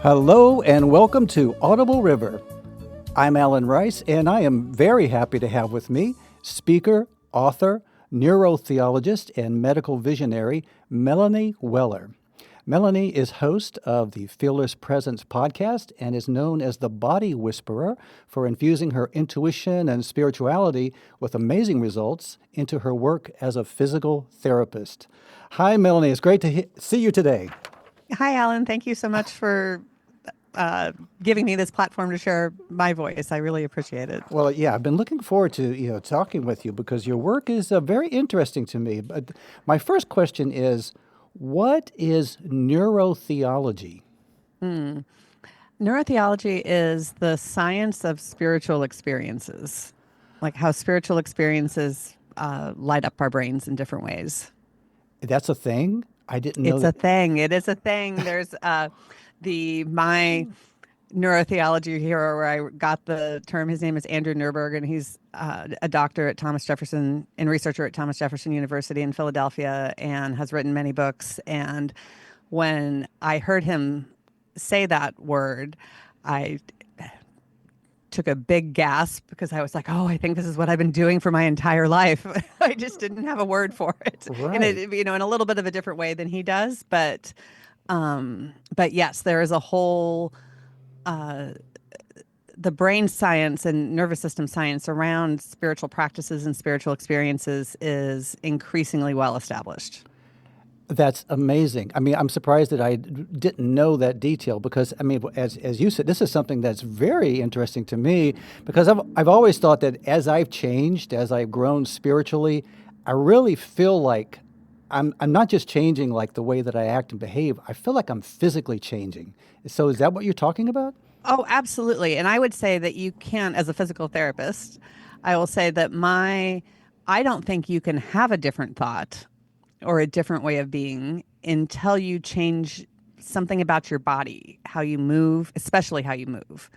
Hello and welcome to Audible River. I'm Alan Rice, and I am very happy to have with me speaker, author, neurotheologist, and medical visionary Melanie Weller. Melanie is host of the Fearless Presence podcast and is known as the Body Whisperer for infusing her intuition and spirituality with amazing results into her work as a physical therapist. Hi, Melanie. It's great to see you today. Hi, Alan. Thank you so much for giving me this platform to share my voice. I really appreciate it. Well, yeah, I've been looking forward to talking with you because your work is very interesting to me. But my first question is, what is neurotheology? Neurotheology is the science of spiritual experiences, like how spiritual experiences light up our brains in different ways. That's a thing? I didn't know It's a thing. It is a thing. There's my neurotheology hero where I got the term. His name is Andrew Nurberg, and he's a doctor at Thomas Jefferson and researcher at Thomas Jefferson University in Philadelphia, and has written many books. And when I heard him say that word, I took a big gasp because I was like, oh, I think this is what I've been doing for my entire life. I just didn't have a word for it. Right. And it, in a little bit of a different way than he does. But yes, there is a whole, the brain science and nervous system science around spiritual practices and spiritual experiences is increasingly well established. That's amazing. I mean, I'm surprised that I didn't know that detail because, I mean, as you said, this is something that's very interesting to me because I've always thought that as I've changed, as I've grown spiritually, I really feel like I'm not just changing like the way that I act and behave. I feel like I'm physically changing. So is that what you're talking about? Oh, absolutely. And I would say that you can, as a physical therapist, I will say that I don't think you can have a different thought or a different way of being until you change something about your body, how you move, especially how you move.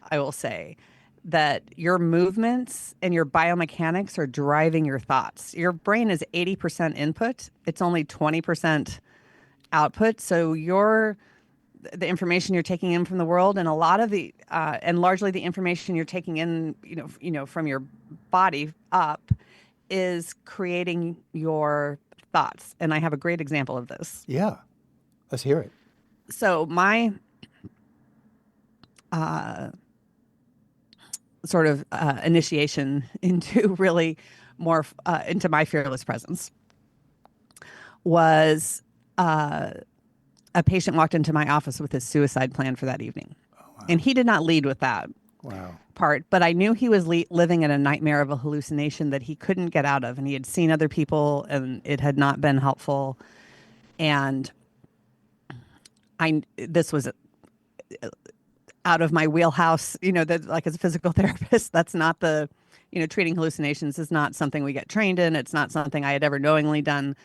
I will say that your movements and your biomechanics are driving your thoughts. Your brain is 80% input. It's only 20% output. So the information you're taking in from the world, and a lot of the and largely the information you're taking in, from your body up, is creating your thoughts. And I have a great example of this. Yeah, let's hear it. So my sort of initiation into really more into my fearless presence was a patient walked into my office with his suicide plan for that evening. Oh, wow. And he did not lead with that part, but I knew he was living in a nightmare of a hallucination that he couldn't get out of. And he had seen other people and it had not been helpful. And this was out of my wheelhouse, that like as a physical therapist, that's not treating hallucinations is not something we get trained in. It's not something I had ever knowingly done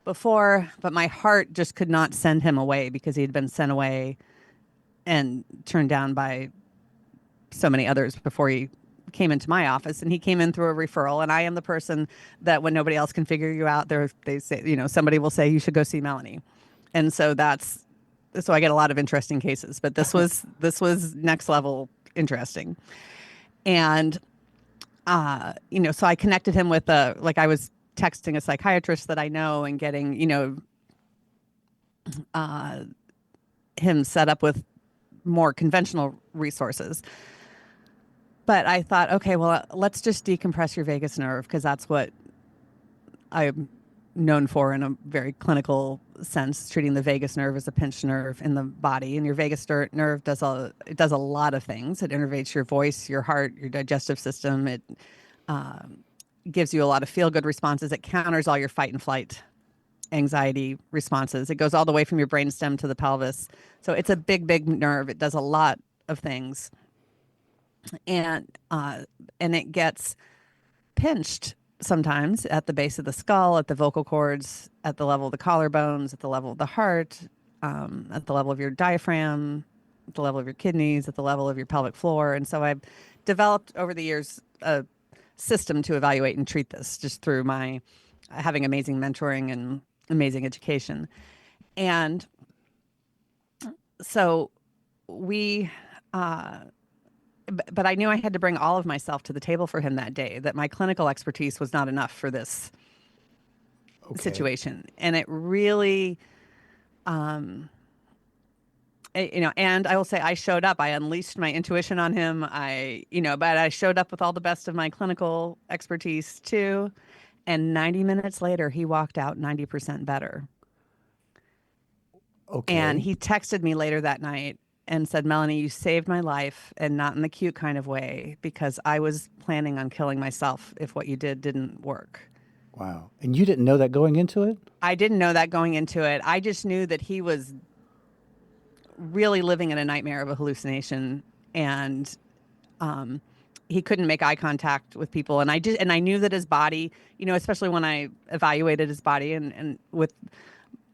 before, but my heart just could not send him away because he had been sent away and turned down by so many others before he came into my office. And he came in through a referral, and I am the person that when nobody else can figure you out, they say, somebody will say you should go see Melanie. And so so I get a lot of interesting cases, but this was next level interesting. And so I connected him with I was texting a psychiatrist that I know and getting him set up with more conventional resources. But I thought, okay, well, let's just decompress your vagus nerve, because that's what I'm known for in a very clinical sense, treating the vagus nerve as a pinched nerve in the body. And your vagus nerve does a lot of things. It innervates your voice, your heart, your digestive system. It gives you a lot of feel-good responses. It counters all your fight and flight anxiety responses. It goes all the way from your brainstem to the pelvis. So it's a big, big nerve. It does a lot of things. And it gets pinched sometimes at the base of the skull, at the vocal cords, at the level of the collarbones, at the level of the heart, at the level of your diaphragm, at the level of your kidneys, at the level of your pelvic floor. And so I've developed over the years a system to evaluate and treat this just through my having amazing mentoring and amazing education. And so we, but I knew I had to bring all of myself to the table for him that day, that my clinical expertise was not enough for this Okay. situation. And it really, and I will say I showed up. I unleashed my intuition on him. But I showed up with all the best of my clinical expertise too. And 90 minutes later, he walked out 90% better. And Okay. he texted me later that night and said, Melanie, you saved my life, and not in the cute kind of way, because I was planning on killing myself if what you didn't work. Wow. And you didn't know that going into it? I didn't know that going into it. I just knew that he was really living in a nightmare of a hallucination, and he couldn't make eye contact with people. And I knew that his body, especially when I evaluated his body and with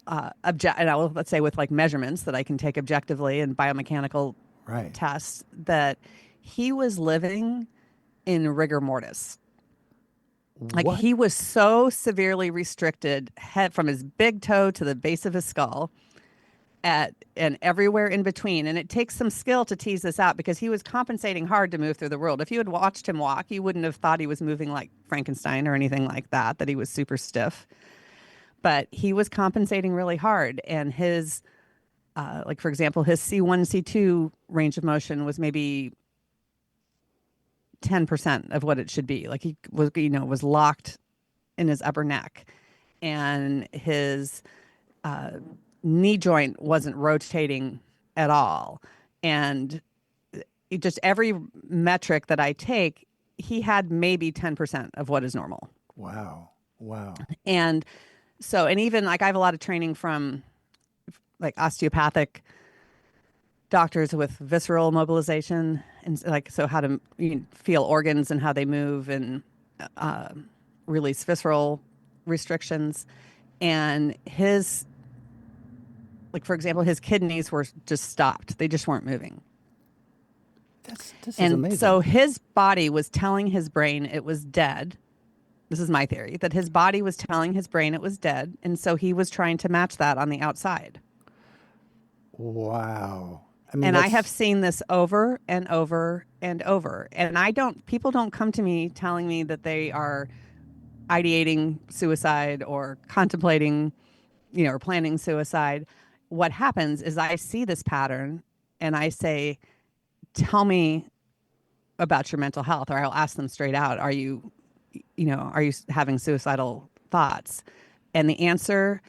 let's say with like measurements that I can take objectively and biomechanical Right. tests, that he was living in rigor mortis. Like What? he was so severely restricted head from his big toe to the base of his skull and everywhere in between. And it takes some skill to tease this out, because he was compensating hard to move through the world. If you had watched him walk, you wouldn't have thought he was moving like Frankenstein or anything like that, that he was super stiff. But he was compensating really hard. And his, like for example, his C1, C2 range of motion was maybe 10% of what it should be. Like he was locked in his upper neck, and his knee joint wasn't rotating at all. And just every metric that I take, he had maybe 10% of what is normal. Wow. Wow. And so, and even like I have a lot of training from like osteopathic doctors with visceral mobilization, and like, so how to feel organs and how they move, and uh, release visceral restrictions. And his, like, for example, his kidneys were just stopped. They just weren't moving. This is And amazing. so his body was telling his brain it was dead. This is my theory, that his body was telling his brain it was dead. And so he was trying to match that on the outside. Wow. I mean, And I have that's seen this over and over and over. And people don't come to me telling me that they are ideating suicide or contemplating, or planning suicide. What happens is I see this pattern and I say, tell me about your mental health, or I'll ask them straight out, are you having suicidal thoughts? And the answer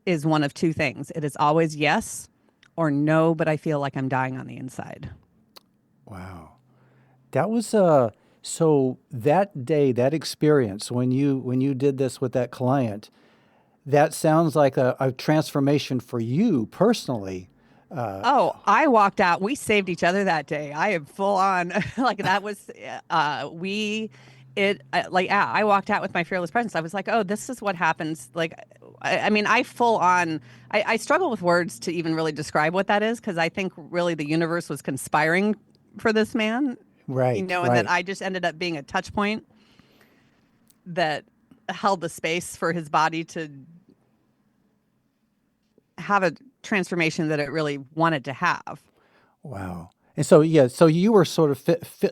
is one of two things. It is always yes or no, but I feel like I'm dying on the inside. wow. That was so that day, that experience when you did this with that client, that sounds like a transformation for you personally. Oh, I walked out. We saved each other that day. I am full on like that was we it like yeah, I walked out with my fearless presence. I was like, oh, this is what happens. Like, I mean, I full on. I struggle with words to even really describe what that is, because I think really the universe was conspiring for this man, Right, and that right. I just ended up being a touch point that held the space for his body to have a transformation that it really wanted to have. Wow. And so yeah, so you were sort of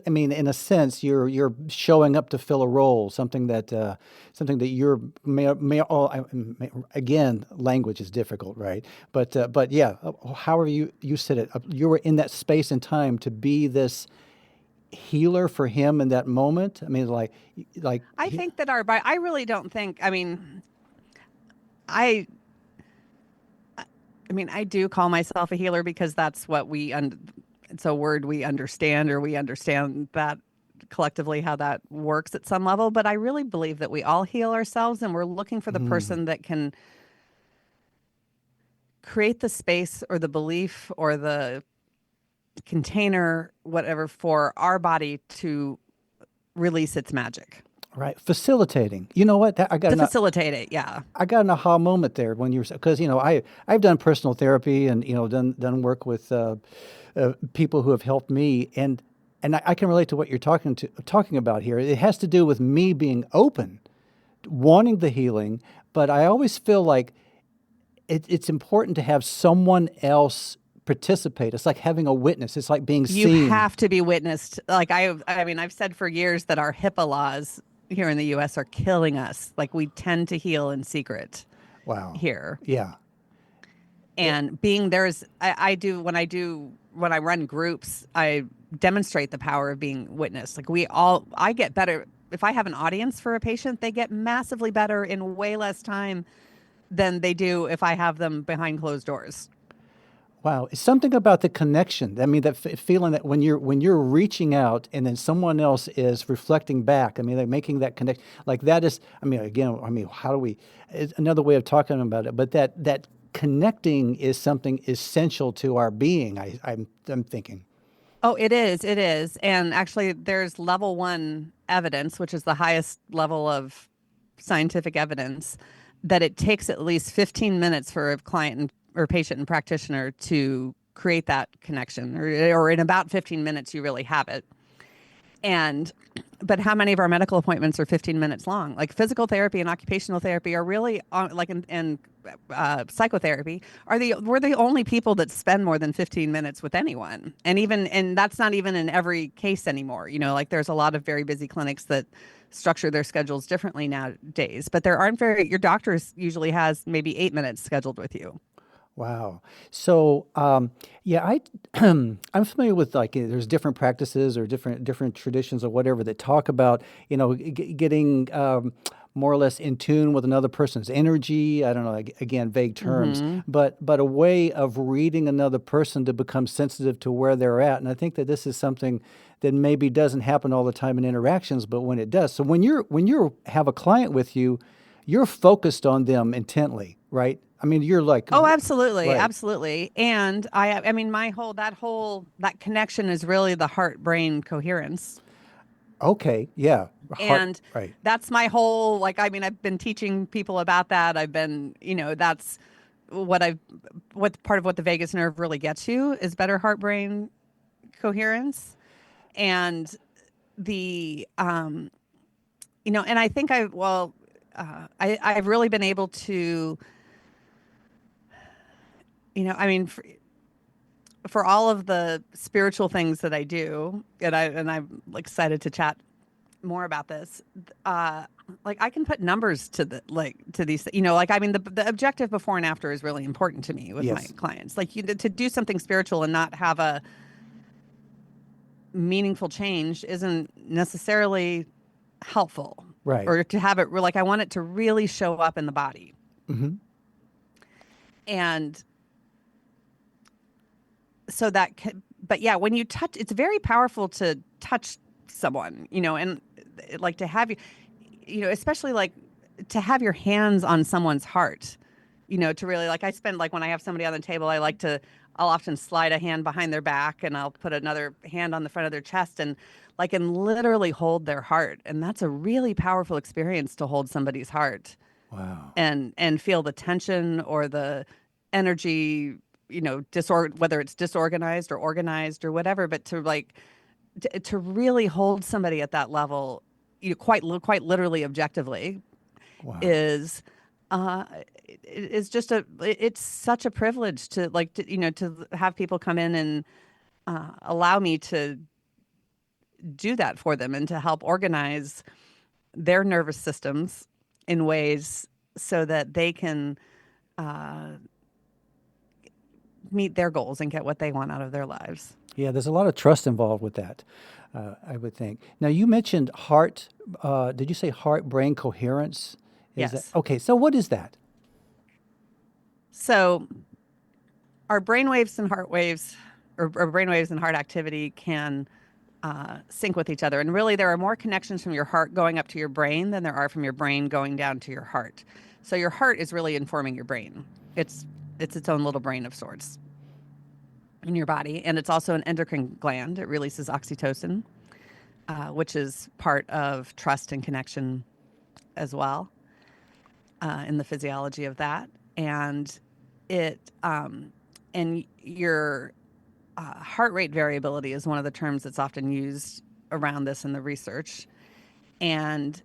I mean, in a sense, you're showing up to fill a role, something that you're may all again, language is difficult, right? But yeah, however you said it, you were in that space and time to be this healer for him in that moment. I mean, like I think that I really don't think, I, I do call myself a healer because that's what it's a word we understand, or we understand that collectively how that works at some level. But I really believe that we all heal ourselves, and we're looking for the mm, person that can create the space or the belief or the container, whatever, for our body to release its magic, right, facilitating. You know what? to facilitate it. Yeah. I got an aha moment there when you were, because I've done personal therapy and done work with people who have helped me, and I can relate to what you're talking about here. It has to do with me being open, wanting the healing, but I always feel like it's important to have someone else participate. It's like having a witness. It's like being You seen. have to be witnessed. Like I mean, I've said for years that our HIPAA laws here in the U.S. are killing us. Like we tend to heal in secret Wow. here. Yeah. And being there's, when I run groups, I demonstrate the power of being witnessed. Like I get better if I have an audience for a patient, they get massively better in way less time than they do if I have them behind closed doors. Wow, it's something about the connection. I mean, that feeling that when you're reaching out and then someone else is reflecting back. I mean, like making that connection, like that is. I mean, again, I mean, how do we? It's another way of talking about it, but that connecting is something essential to our being. I'm thinking. Oh, it is. It is. And actually, there's level 1 evidence, which is the highest level of scientific evidence, that it takes at least 15 minutes for a client or patient and practitioner to create that connection, or in about 15 minutes, you really have it. And but how many of our medical appointments are 15 minutes long? Like physical therapy and occupational therapy are really and psychotherapy we're the only people that spend more than 15 minutes with anyone. And that's not even in every case anymore. Like there's a lot of very busy clinics that structure their schedules differently nowadays, but your doctor usually has maybe 8 minutes scheduled with you. Wow. So, yeah, I'm familiar with like there's different practices or different traditions or whatever that talk about getting more or less in tune with another person's energy. I don't know, again, vague terms, but a way of reading another person to become sensitive to where they're at. And I think that this is something that maybe doesn't happen all the time in interactions, but when it does. So when you have a client with you, you're focused on them intently, right? I mean, you're like, Oh, absolutely, right. absolutely. And I mean, that connection is really the heart brain coherence. Okay, yeah, heart, And right. that's my whole, like, I mean, I've been teaching people about that. That's what part of what the vagus nerve really gets you is better heart brain coherence. And and I think I've really been able to, I mean, for all of the spiritual things that I do, and I'm excited to chat more about this. Like I can put numbers to these, like I mean the objective before and after is really important to me with my Yes, clients. Like to do something spiritual and not have a meaningful change isn't necessarily helpful, right. or to have it like I want it to really show up in the body. Hmm. And so but yeah, when you touch, it's very powerful to touch someone, and like to have especially like to have your hands on someone's heart, to really like, I spend like when I have somebody on the table, I'll often slide a hand behind their back and I'll put another hand on the front of their chest and literally hold their heart. And that's a really powerful experience to hold somebody's heart Wow. and feel the tension or the energy, whether it's disorganized or organized or whatever, but to really hold somebody at that level, quite literally, objectively, Wow. is uh, it's such a privilege to have people come in and allow me to do that for them and to help organize their nervous systems in ways so that they can uh, meet their goals and get what they want out of their lives. Yeah, there's a lot of trust involved with that, I would think. Now, you mentioned heart. Did you say heart-brain coherence? Is that Yes. okay? So, what is that? So our brain waves and heart waves, or brain waves and heart activity can sync with each other. And really, there are more connections from your heart going up to your brain than there are from your brain going down to your heart. So your heart is really informing your brain. It's its own little brain of sorts in your body. And it's also an endocrine gland. It releases oxytocin, which is part of trust and connection as well, in the physiology of that. And and your heart rate variability is one of the terms that's often used around this in the research. And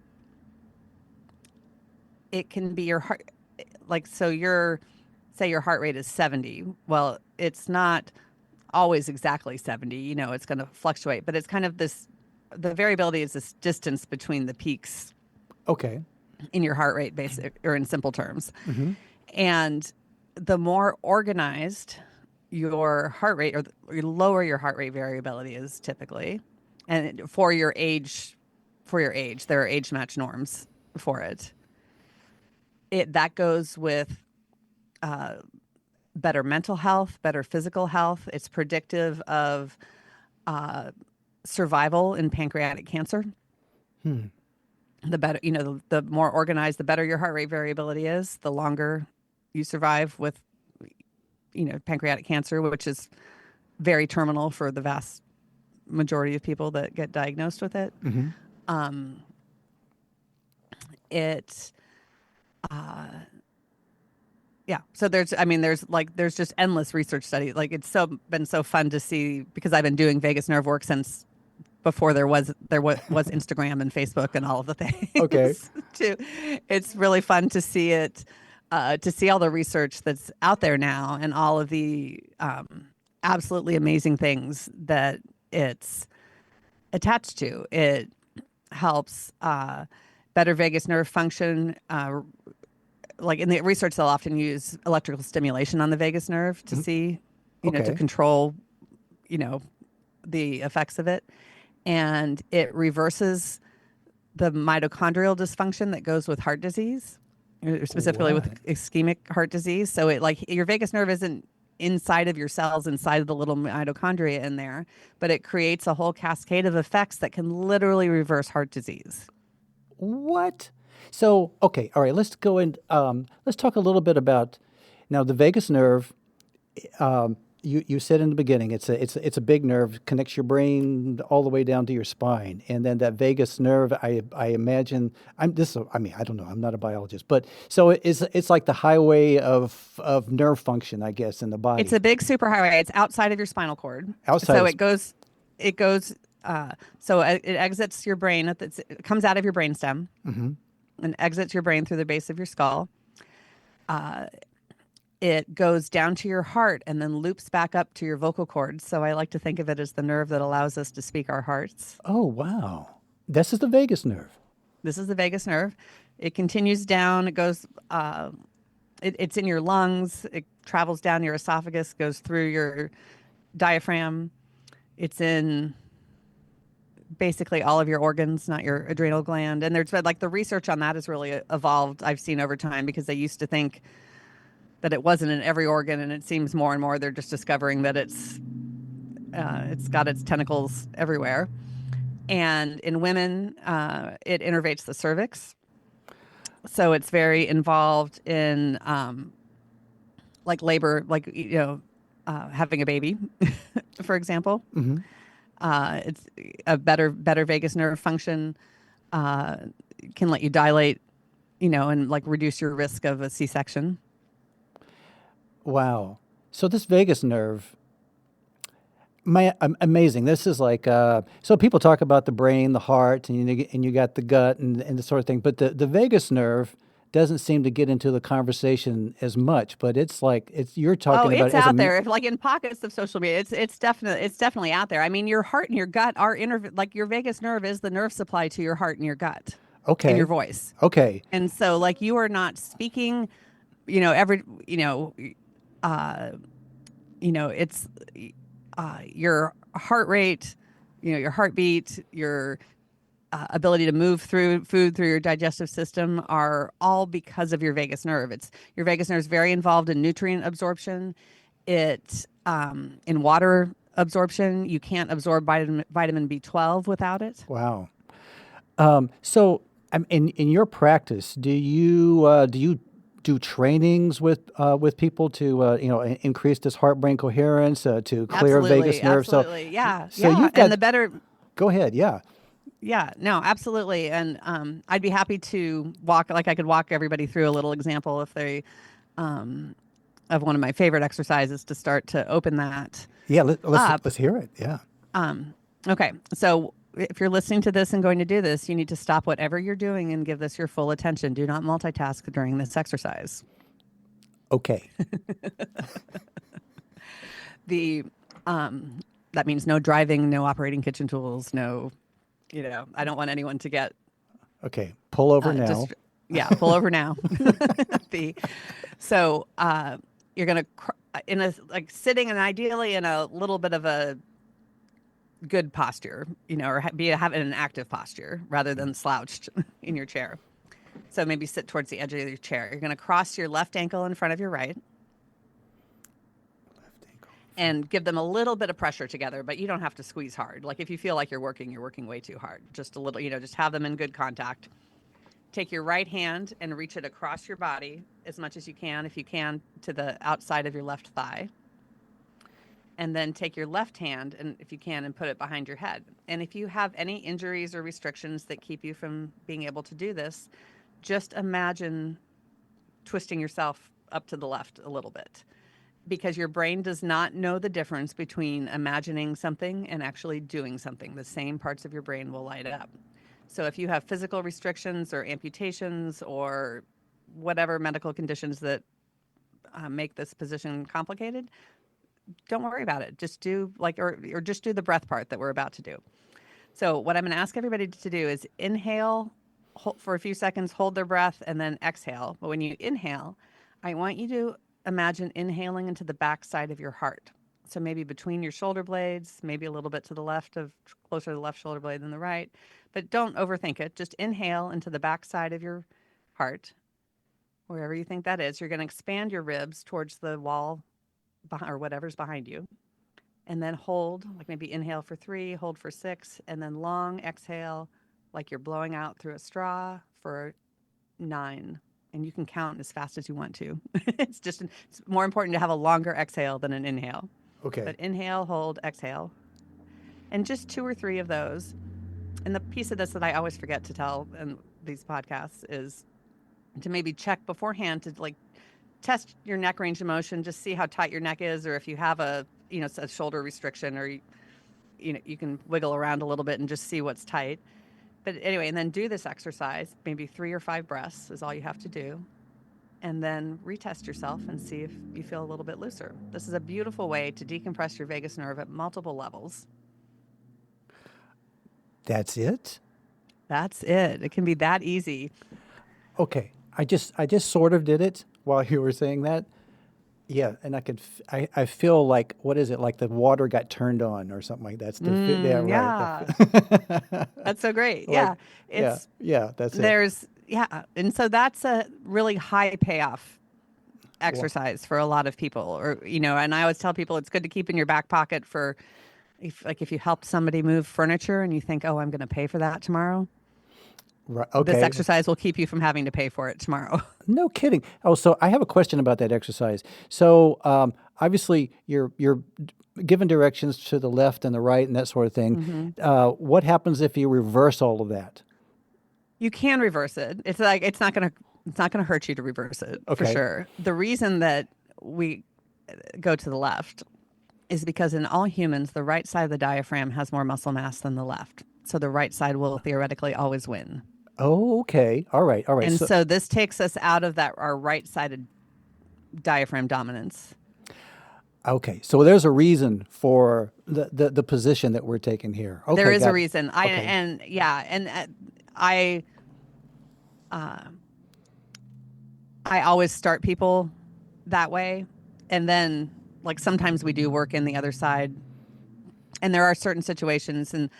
it can be your heart, like, so your say your heart rate is 70. Well, it's not always exactly 70. You know, it's going to fluctuate, but it's kind of this, the variability is this distance between the peaks Okay. in your heart rate, basic or in simple terms. Mm-hmm. And the more organized your heart rate, or the lower your heart rate variability is typically, and for your age, there are age match norms for it. That goes with better mental health, better physical health. It's predictive of survival in pancreatic cancer. The better, you know, the more organized, the better your heart rate variability is, the longer you survive with, you know, pancreatic cancer, which is very terminal for the vast majority of people that get diagnosed with it. Mm-hmm. Yeah. So there's just endless research study. Like it's been so fun to see, because I've been doing vagus nerve work since before there was Instagram and Facebook and all of the things. Okay. Too. It's really fun to see it, to see all the research that's out there now and all of the absolutely amazing things that it's attached to. It helps better vagus nerve function. Like in the research, they'll often use electrical stimulation on the vagus nerve to see, you know, to Okay. control, you know, the effects of it. And it reverses the mitochondrial dysfunction that goes with heart disease, specifically with ischemic heart disease. So it, like, your vagus nerve isn't inside of your cells, inside of the little mitochondria in there, but it creates a whole cascade of effects that can literally reverse heart disease. What? So, okay, all right, let's go and let's talk a little bit about now the vagus nerve. You said in the beginning it's a big nerve, connects your brain all the way down to your spine, and then that vagus nerve. I imagine I don't know. I'm not a biologist, but so it's like the highway of nerve function, I guess, in the body. It's a big superhighway. It's outside of your spinal cord. Outside So of- it goes. So it exits your brain. It comes out of your brainstem and exits your brain through the base of your skull. It goes down to your heart and then loops back up to your vocal cords. So I like to think of it as the nerve that allows us to speak our hearts. Oh, wow. This is the vagus nerve. This is the vagus nerve. It continues down. It goes, it's in your lungs. It travels down your esophagus, goes through your diaphragm. It's in basically all of your organs, not your adrenal gland. And there's like the research on that has really evolved, I've seen over time, because they used to think that it wasn't in every organ, and it seems more and more they're just discovering that it's got its tentacles everywhere. And in women, it innervates the cervix, so it's very involved in like labor, like, you know, having a baby, for example. It's a better vagus nerve function can let you dilate, you know, and like reduce your risk of a C-section. Wow. So this vagus nerve, amazing. This is like, so people talk about the brain, the heart, and you got the gut and the sort of thing, but the vagus nerve doesn't seem to get into the conversation as much, but it's like, you're talking about it's out there. If, like, in pockets of social media, it's definitely out there. I mean, your heart and your gut are like your vagus nerve is the nerve supply to your heart and your gut. Okay. And your voice. Okay. And so, like, you are not speaking, you know, it's your heart rate, you know, your heartbeat, your ability to move through food through your digestive system are all because of your vagus nerve. Your vagus nerve is very involved in nutrient absorption. It in water absorption. You can't absorb vitamin B12 without it. Wow. So in your practice, do you do trainings with people to increase this heart-brain coherence, to clear vagus nerve? Absolutely, yeah. So yeah. you've got, and the better. Go ahead, yeah. Yeah, no, absolutely. And I'd be happy to I could walk everybody through a little example if they, of one of my favorite exercises to start to open that. Yeah, let's hear it. Yeah. Okay, so if you're listening to this and going to do this, you need to stop whatever you're doing and give this your full attention. Do not multitask during this exercise. Okay. The that means no driving, no operating kitchen tools, no, I don't want anyone to get Okay. Pull over now. pull over now. the so you're gonna in a like sitting and ideally in a little bit of a good posture, or have an active posture rather than slouched in your chair. So maybe sit towards the edge of your chair. You're going to cross your left ankle in front of your right and give them a little bit of pressure together, but you don't have to squeeze hard. Like if you feel like you're working way too hard. Just a little, just have them in good contact. Take your right hand and reach it across your body as much as you can, if you can, to the outside of your left thigh. And then take your left hand, and if you can, and put it behind your head. And if you have any injuries or restrictions that keep you from being able to do this, just imagine twisting yourself up to the left a little bit, because your brain does not know the difference between imagining something and actually doing something. The same parts of your brain will light up. So if you have physical restrictions or amputations or whatever medical conditions that make this position complicated, don't worry about it. Just do or just do the breath part that we're about to do. So what I'm going to ask everybody to do is inhale for a few seconds, hold their breath, and then exhale. But when you inhale, I want you to imagine inhaling into the back side of your heart. So maybe between your shoulder blades, maybe a little bit to the left closer to the left shoulder blade than the right. But don't overthink it. Just inhale into the back side of your heart, wherever you think that is. You're going to expand your ribs towards the wall or whatever's behind you, and then hold, like maybe inhale for 3, hold for 6, and then long exhale like you're blowing out through a straw for 9. And you can count as fast as you want to. It's more important to have a longer exhale than an inhale. Okay. But inhale, hold, exhale. And just 2 or 3 of those. And the piece of this that I always forget to tell in these podcasts is to maybe check beforehand to test your neck range of motion, just see how tight your neck is, or if you have a shoulder restriction, or you can wiggle around a little bit and just see what's tight. But anyway, and then do this exercise, maybe 3 or 5 breaths is all you have to do. And then retest yourself and see if you feel a little bit looser. This is a beautiful way to decompress your vagus nerve at multiple levels. That's it? That's it. It can be that easy. Okay. I just sort of did it while you were saying that. Yeah, and I feel like, what is it, like the water got turned on or something like that. Yeah. That's so great. Like, Yeah. That's it. And so that's a really high payoff exercise for a lot of people, or and I always tell people it's good to keep in your back pocket for if you helped somebody move furniture and you think, oh, I'm going to pay for that tomorrow. Right. Okay. This exercise will keep you from having to pay for it tomorrow. No kidding. Oh, so I have a question about that exercise. So obviously you're given directions to the left and the right and that sort of thing. Mm-hmm. What happens if you reverse all of that? You can reverse it. It's not going to hurt you to reverse it, for sure. The reason that we go to the left is because in all humans, the right side of the diaphragm has more muscle mass than the left. So the right side will theoretically always win. Oh, okay. All right. And so this takes us out of our right-sided diaphragm dominance. Okay. So there's a reason for the position that we're taking here. Okay, there is a reason. I always start people that way. And then sometimes we do work in the other side. And there are certain situations, and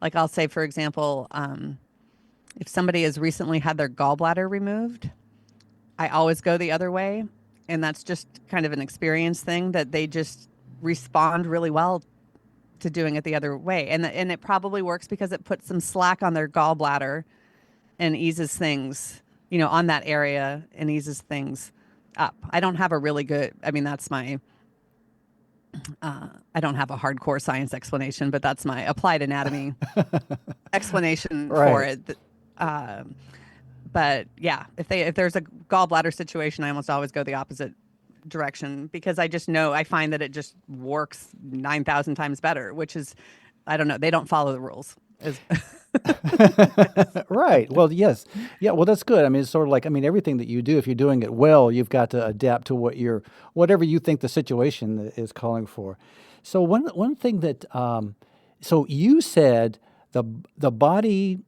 I'll say, for example, if somebody has recently had their gallbladder removed, I always go the other way. And that's just kind of an experience thing that they just respond really well to doing it the other way. And it probably works because it puts some slack on their gallbladder and eases things, on that area, and eases things up. I don't have a really good, that's my, I don't have a hardcore science explanation, but that's my applied anatomy explanation for it. But yeah, if there's a gallbladder situation, I almost always go the opposite direction, because I find that it just works 9,000 times better, which is, I don't know, they don't follow the rules. Is Right. Well, yes. Yeah. Well, that's good. I mean, it's sort of like, I mean, everything that you do, if you're doing it well, you've got to adapt to whatever you think the situation is calling for. So one thing that, so you said the body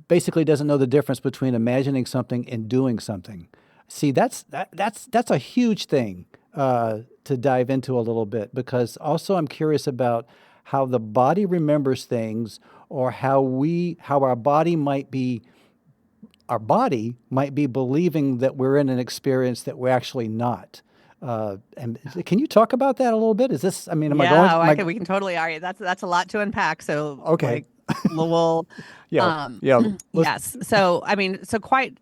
basically doesn't know the difference between imagining something and doing something. See, that's a huge thing to dive into a little bit, because also I'm curious about how the body remembers things, or how our body might be believing that we're in an experience that we're actually not. And can you talk about that a little bit? Is this? I mean, am I going? yeah, we can totally. All right, that's a lot to unpack. So Okay. like, we'll, Yeah. Yeah. Let's. yes. So I mean, so quite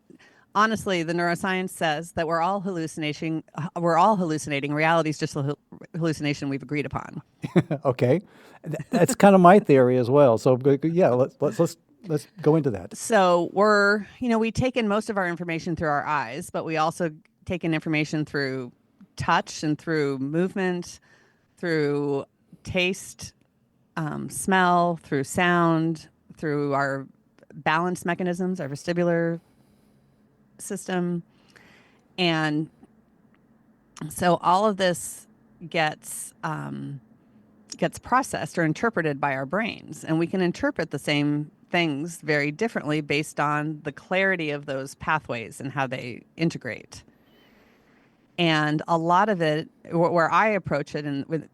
honestly, the neuroscience says that we're all hallucinating. We're all hallucinating. Reality is just a hallucination we've agreed upon. Okay. That's kind of my theory as well. So yeah, let's go into that. So we take in most of our information through our eyes, but we also take in information through touch and through movement, through taste, smell, through sound, through our balance mechanisms, our vestibular system. And so all of this gets processed or interpreted by our brains, and we can interpret the same things very differently based on the clarity of those pathways and how they integrate. And a lot of it, where I approach it, and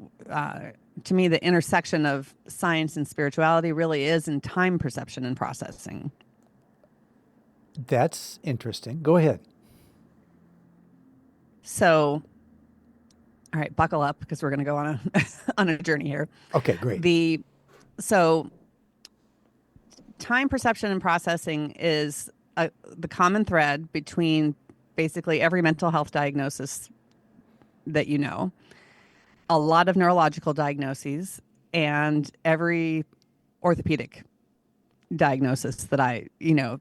to me, the intersection of science and spirituality really is in time perception and processing. That's interesting. Go ahead. So, all right, buckle up, because we're going to go on a on a journey here. Okay, great. So time perception and processing is the common thread between basically every mental health diagnosis that you know, a lot of neurological diagnoses, and every orthopedic diagnosis that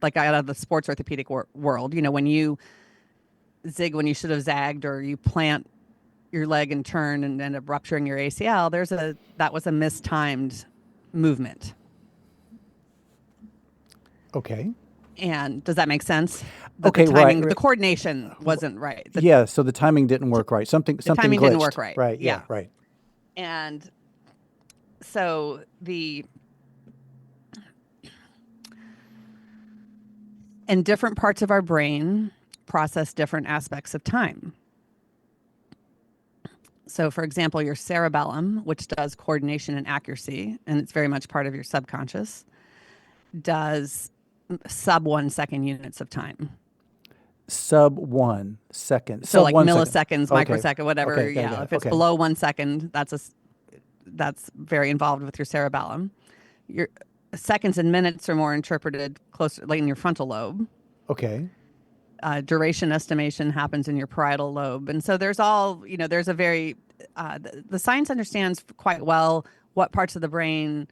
like out of the sports orthopedic world, when you zig when you should have zagged, or you plant your leg and turn and end up rupturing your ACL, that was a mistimed movement. Okay. And does that make sense? Okay, the timing, right. The coordination wasn't right. Yeah, so the timing didn't work right. Something timing glitched. didn't work right. Right. Yeah. Yeah. Right. And so and different parts of our brain process different aspects of time. So, for example, your cerebellum, which does coordination and accuracy, and it's very much part of your subconscious, does sub 1 second units of time. Sub 1 second. So, like 1 milliseconds, second. microsecond, whatever. Okay, Yeah. If it's okay. below 1 second, that's very involved with your cerebellum. Your seconds and minutes are more interpreted closer, like in your frontal lobe. Okay. Duration estimation happens in your parietal lobe. And so there's a very, the science understands quite well what parts of the brain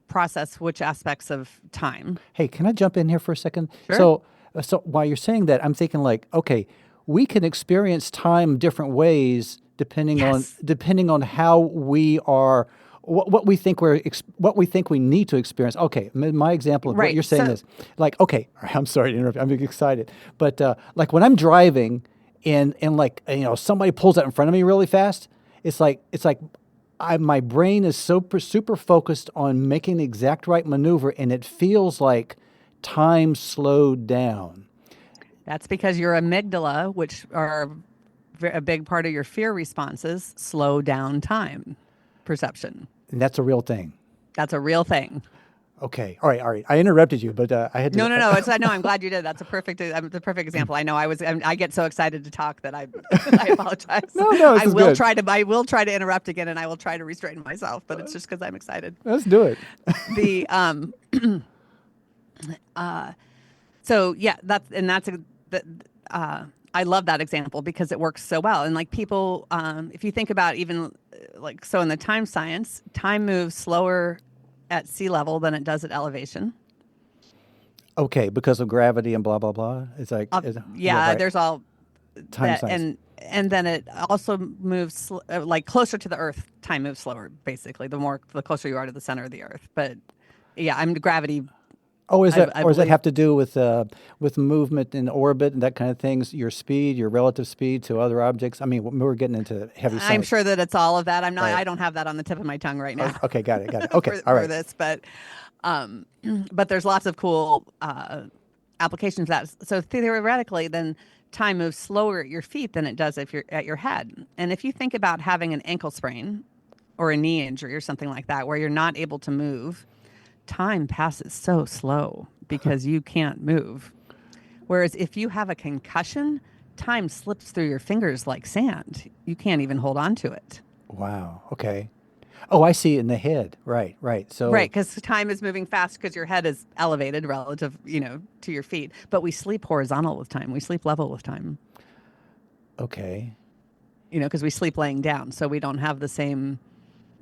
process which aspects of time. Hey, can I jump in here for a second? Sure. So while you're saying that, I'm thinking like, okay, we can experience time different ways depending on how we are, what we think we need to experience. Okay, my example of what you're saying is like, okay, I'm sorry to interrupt. I'm excited, but like when I'm driving and like somebody pulls out in front of me really fast, it's like my brain is super focused on making the exact right maneuver, and it feels like time slowed down. That's because your amygdala, which are a big part of your fear responses, slow down time perception. And that's a real thing. That's a real thing. Okay. All right. I interrupted you, but I had to. No. I'm glad you did. That's the perfect example. I know I get so excited to talk that I apologize. No, I will try to interrupt again, and I will try to restrain myself, but it's just because I'm excited. Let's do it. So yeah, I love that example because it works so well. And like people, if you think about even like, so in the time science, time moves slower at sea level than it does at elevation. Okay, because of gravity and blah blah blah. It's like right. There's all time science. And then it also moves like closer to the Earth. Time moves slower, basically. The closer you are to the center of the Earth, but yeah, I'm gravity. Oh, is that, I or does that believe have to do with movement in orbit and that kind of things? Your speed, your relative speed to other objects. I mean, we're getting into heavy I'm science, sure that it's all of that. I'm not. right? I don't have that on the tip of my tongue right now Okay, got it, got it. Okay, all for right. this, um, but there's lots of cool applications of that. So theoretically, then time moves slower at your feet than it does if you're at your head. And if you think about having an ankle sprain or a knee injury or something like that, where you're not able to move, time passes so slow because you can't move. Whereas if you have a concussion, time slips through your fingers like sand. You can't even hold on to it. Wow. Okay. Oh, I see it in the head. Right, right. Right, So, because time is moving fast because your head is elevated relative, to your feet. But we sleep horizontal with time. We sleep level with time, okay. because we sleep laying down. So we don't have the same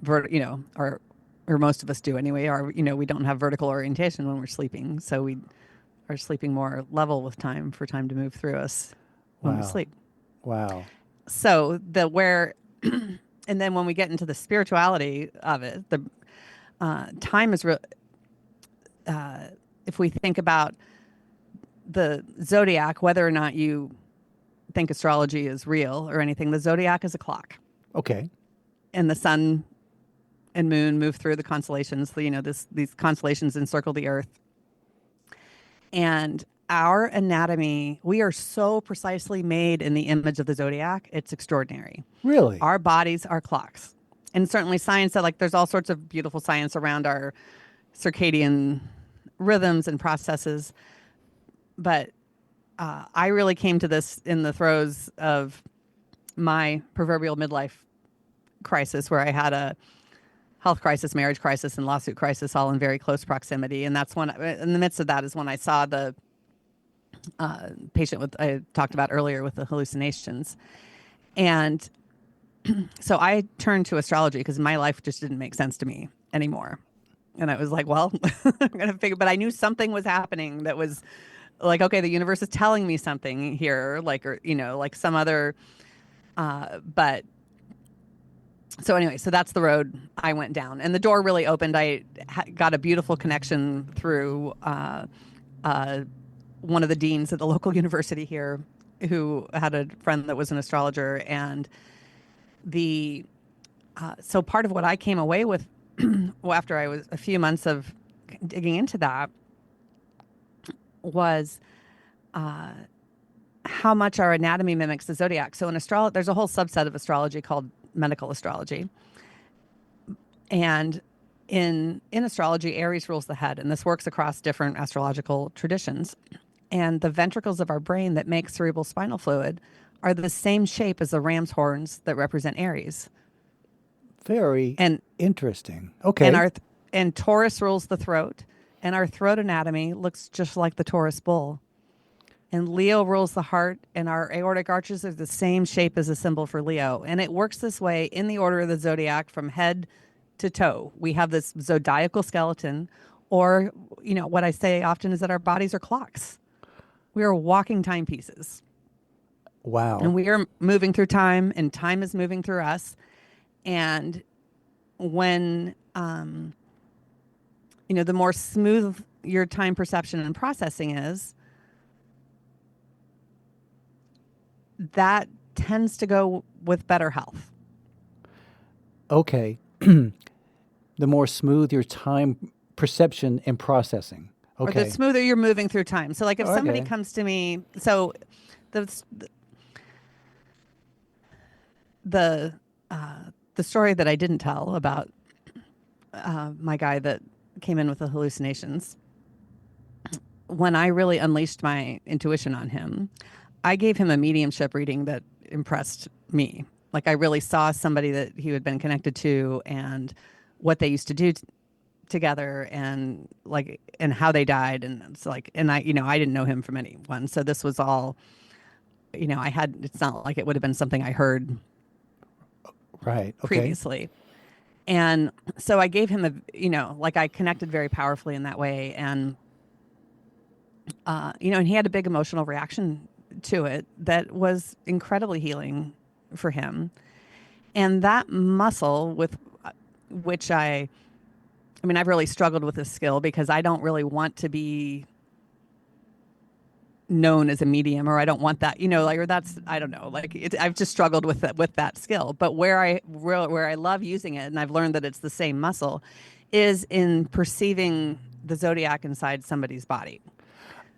or most of us do anyway, or, we don't have vertical orientation when we're sleeping. So we are sleeping more level with time for time to move through us when we Wow. sleep. Wow. So and then when we get into the spirituality of it, the time is if we think about the zodiac, whether or not you think astrology is real or anything, the zodiac is a clock, Okay. and the sun and moon move through the constellations. These constellations encircle the earth, and our anatomy, we are so precisely made in the image of the zodiac. It's extraordinary. Really? Our bodies are clocks. And certainly science said, like, there's all sorts of beautiful science around our circadian rhythms and processes. But I really came to this in the throes of my proverbial midlife crisis, where I had a health crisis, marriage crisis, and lawsuit crisis all in very close proximity. And that's when, in the midst of that, is when I saw the patient I talked about earlier with the hallucinations. And so I turned to astrology because my life just didn't make sense to me anymore. And I was like, well, I'm going to figure, but I knew something was happening that was like, okay, the universe is telling me something here, like some other, but so anyway, so that's the road I went down, and the door really opened. I got a beautiful connection through one of the deans at the local university here, who had a friend that was an astrologer. And so part of what I came away with after I was a few months of digging into that was how much our anatomy mimics the zodiac. So in astrology, there's a whole subset of astrology called medical astrology. And in astrology, Aries rules the head, and this works across different astrological traditions. And the ventricles of our brain that make cerebral spinal fluid are the same shape as the ram's horns that represent Aries. Very And interesting. and Okay. and Taurus rules the throat, and our throat anatomy looks just like the Taurus bull. And Leo rules the heart, and our aortic arches are the same shape as the symbol for Leo. And it works this way in the order of the zodiac from head to toe. We have this zodiacal skeleton, or, what I say often is that our bodies are clocks. We are walking timepieces, and Wow. we are moving through time, and time is moving through us. And when, the more smooth your time perception and processing is, that tends to go with better health. Okay. The more smooth your time perception and processing. Or the Okay. smoother you're moving through time. So like if somebody Okay. comes to me, so the the story that I didn't tell about my guy that came in with the hallucinations, when I really unleashed my intuition on him, I gave him a mediumship reading that impressed me. Like I really saw somebody that he had been connected to, and what they used to do together, and how they died. And it's like, and I didn't know him from anyone. So this was all, it's not like it would have been something I heard Right. Okay. previously. And so I gave him I connected very powerfully in that way. And, and he had a big emotional reaction to it that was incredibly healing for him. And that muscle with which I I mean, I've really struggled with this skill because I don't really want to be known as a medium, or I don't want that, like, or that's, I don't know, like I've just struggled with that skill. But where I love using it, and I've learned that it's the same muscle, is in perceiving the zodiac inside somebody's body.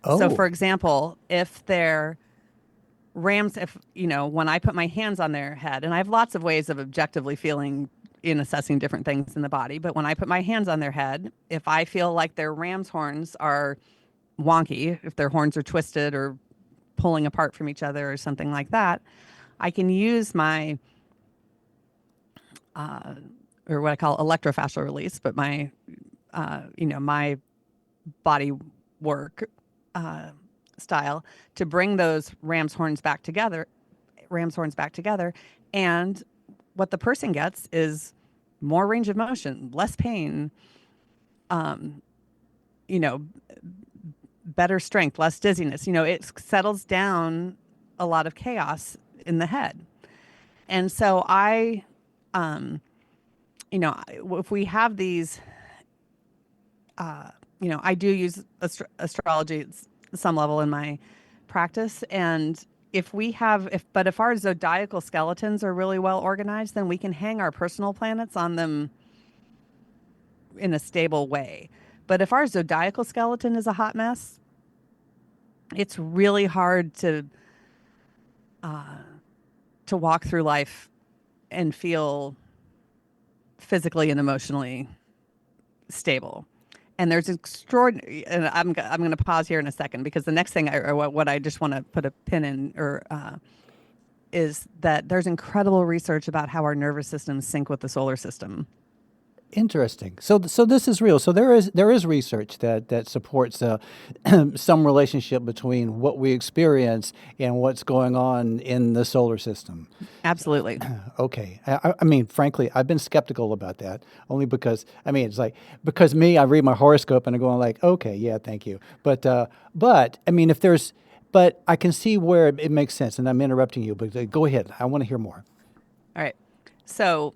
So Oh, for example, if they're rams, if, when I put my hands on their head, and I have lots of ways of objectively feeling in assessing different things in the body, but when I put my hands on their head, if I feel like their ram's horns are wonky, if their horns are twisted or pulling apart from each other or something like that, I can use my, or what I call electrofascial release, but my, my body work style to bring those ram's horns back together. And what the person gets is more range of motion, less pain, you know, better strength, less dizziness. It settles down a lot of chaos in the head. And so if we have these, I do use astrology at some level in my practice. And if our zodiacal skeletons are really well organized, then we can hang our personal planets on them in a stable way. But if our zodiacal skeleton is a hot mess, it's really hard to walk through life and feel physically and emotionally stable. And there's extraordinary, and I'm going to pause here in a second, because the next thing what I just want to put a pin in, is that there's incredible research about how our nervous systems sync with the solar system. interesting. So this is real. So there is research that supports some relationship between what we experience and what's going on in the solar system. Absolutely. Okay. I mean, frankly, I've been skeptical about that, only because, I mean, it's like, because I read my horoscope and I'm going like, okay, yeah, thank you. But I mean, but I can see where it makes sense, and I'm interrupting you, but go ahead. I want to hear more. All right. So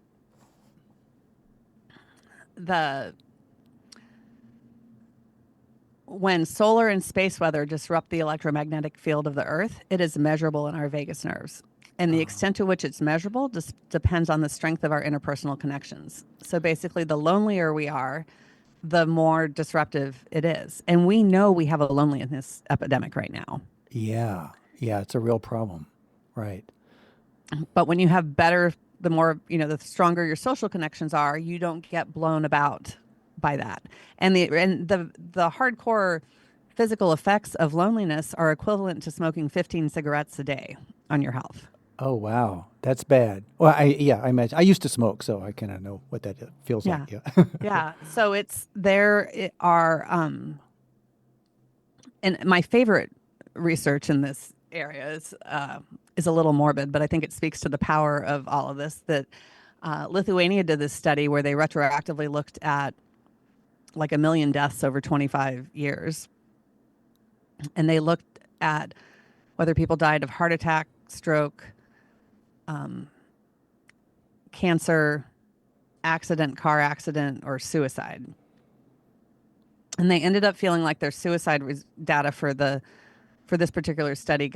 when solar and space weather disrupt the electromagnetic field of the Earth, it is measurable in our vagus nerves. And the extent to which it's measurable depends on the strength of our interpersonal connections. So basically, the lonelier we are, the more disruptive it is. And we know we have a loneliness epidemic right now. Yeah. Yeah, it's a real problem. Right. But when you have the more, the stronger your social connections are, you don't get blown about by that. And the hardcore physical effects of loneliness are equivalent to smoking 15 cigarettes a day on your health. Oh, wow. That's bad. Well, I imagine. I used to smoke, so I kind of know what that feels like. Yeah. Yeah. So and my favorite research in this area is a little morbid, but I think it speaks to the power of all of this, that Lithuania did this study where they retroactively looked at like 1 million deaths over 25 years. And they looked at whether people died of heart attack, stroke, cancer, car accident, or suicide. And they ended up feeling like their suicide data for this particular study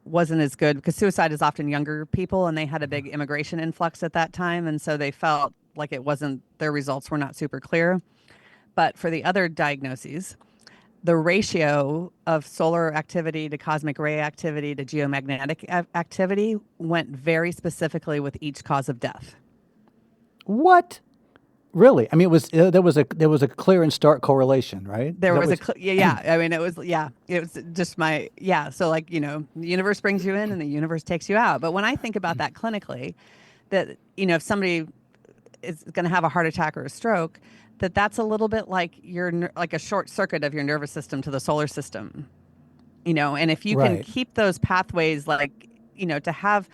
wasn't as good, because suicide is often younger people, and they had a big immigration influx at that time. And so they felt like their results were not super clear. But for the other diagnoses, the ratio of solar activity to cosmic ray activity to geomagnetic activity went very specifically with each cause of death. What? Really? I mean, there was a clear and stark correlation, right? There was yeah. I mean, it was just So like, the universe brings you in and the universe takes you out. But when I think about that clinically, that, if somebody is going to have a heart attack or a stroke, that's a little bit like like a short circuit of your nervous system to the solar system, and if you can keep those pathways, to have,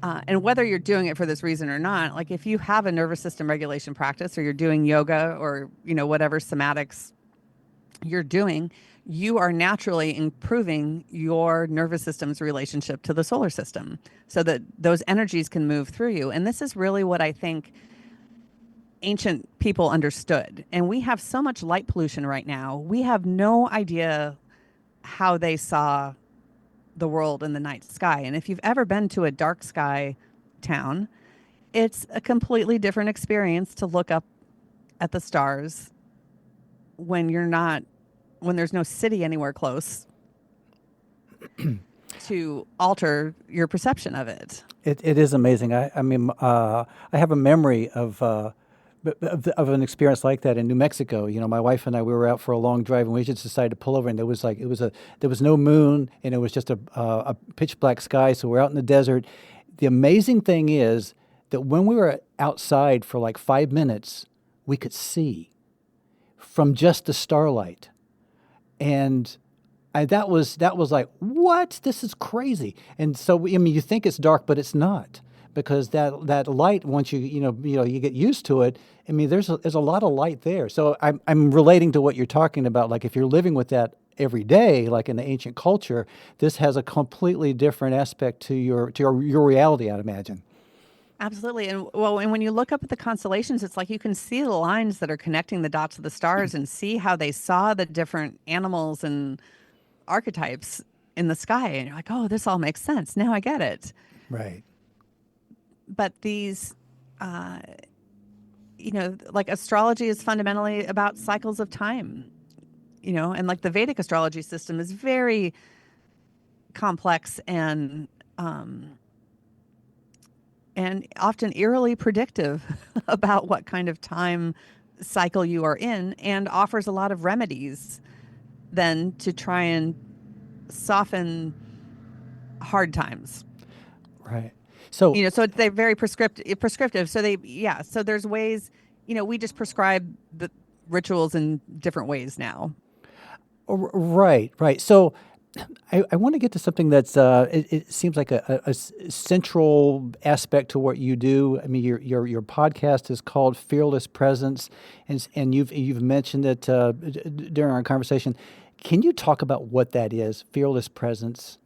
and whether you're doing it for this reason or not, like if you have a nervous system regulation practice, or you're doing yoga, or, whatever somatics you're doing, you are naturally improving your nervous system's relationship to the solar system so that those energies can move through you. And this is really what I think ancient people understood. And we have so much light pollution right now. We have no idea how they saw the world in the night sky. And if you've ever been to a dark sky town, it's a completely different experience to look up at the stars when there's no city anywhere close to alter your perception of it. It is amazing. I have a memory of an experience like that in New Mexico. My wife and I, we were out for a long drive, and we just decided to pull over, and there was no moon, and it was just a pitch black sky. So we're out in the desert. The amazing thing is that when we were outside for like 5 minutes, we could see from just the starlight, and that was like, what? This is crazy. And so you think it's dark, but it's not, because that light, once you get used to it. There's a lot of light there. So I'm relating to what you're talking about. Like if you're living with that every day, like in the ancient culture, this has a completely different aspect to your reality, I'd imagine. Absolutely. And when you look up at the constellations, it's like you can see the lines that are connecting the dots of the stars and see how they saw the different animals and archetypes in the sky. And you're like, oh, this all makes sense. Now I get it. Right. But these, like astrology is fundamentally about cycles of time, and like the Vedic astrology system is very complex and often eerily predictive about what kind of time cycle you are in, and offers a lot of remedies then to try and soften hard times. Right. So, so they're very prescriptive. So there's ways, we just prescribe the rituals in different ways now. Right. So I want to get to something that's it seems like a central aspect to what you do. Your podcast is called Fearless Presence, and you've mentioned it during our conversation. Can you talk about what that is, Fearless Presence?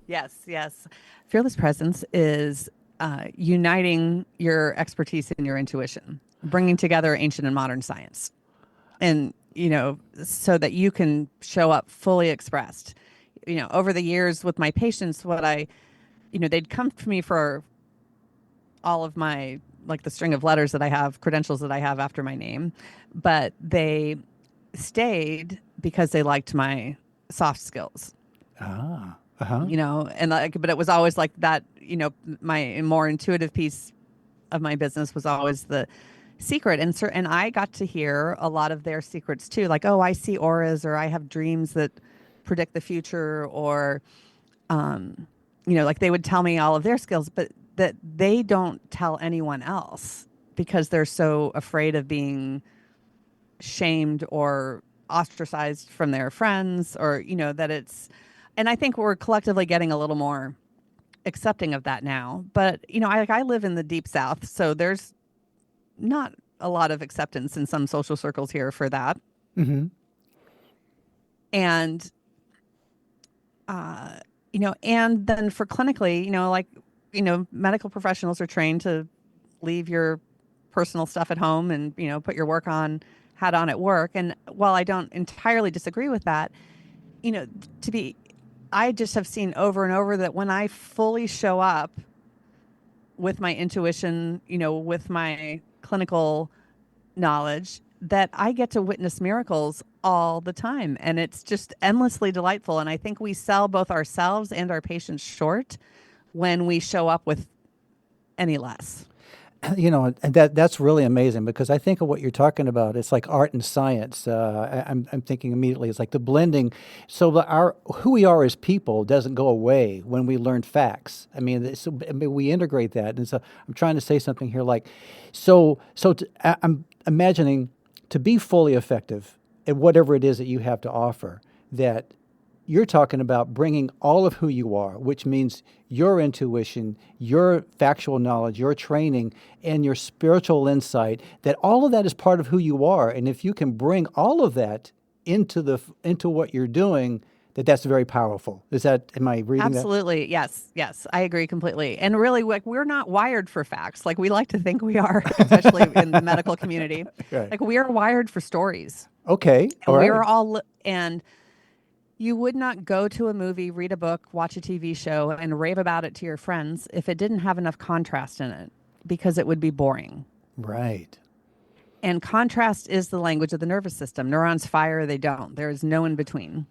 Yes. Fearless Presence is uniting your expertise and your intuition, bringing together ancient and modern science, and so that you can show up fully expressed. Over the years with my patients, they'd come to me for all of my, like the string of letters that I have, credentials that I have after my name, but they stayed because they liked my soft skills. But it was always like that, my more intuitive piece of my business was always the secret. And I got to hear a lot of their secrets too. Like, oh, I see auras, or I have dreams that predict the future, or, like they would tell me all of their skills, but that they don't tell anyone else because they're so afraid of being shamed or ostracized from their friends, or, that it's, and I think we're collectively getting a little more accepting of that now. But, I live in the deep South, so there's not a lot of acceptance in some social circles here for that. Mm-hmm. And, and then for clinically, medical professionals are trained to leave your personal stuff at home and, put your work on hat on at work. And while I don't entirely disagree with that, I just have seen over and over that when I fully show up with my intuition, with my clinical knowledge, that I get to witness miracles all the time. And it's just endlessly delightful. And I think we sell both ourselves and our patients short when we show up with any less. And that's really amazing, because I think of what you're talking about. It's like art and science. I'm thinking immediately, it's like the blending. So who we are as people doesn't go away when we learn facts. We integrate that. And so I'm trying to say something here, like, I'm imagining to be fully effective at whatever it is that you have to offer, that you're talking about bringing all of who you are, which means your intuition, your factual knowledge, your training, and your spiritual insight, that all of that is part of who you are. And if you can bring all of that into what you're doing, that's very powerful. Am I reading that? Absolutely. Yes, I agree completely. And really, like, we're not wired for facts. Like, we like to think we are, especially in the medical community. Right. Like, we are wired for stories. Okay. All And we right. are all, and you would not go to a movie, read a book, watch a TV show, and rave about it to your friends if it didn't have enough contrast in it, because it would be boring. Right. And contrast is the language of the nervous system. Neurons fire, they don't. There is no in between.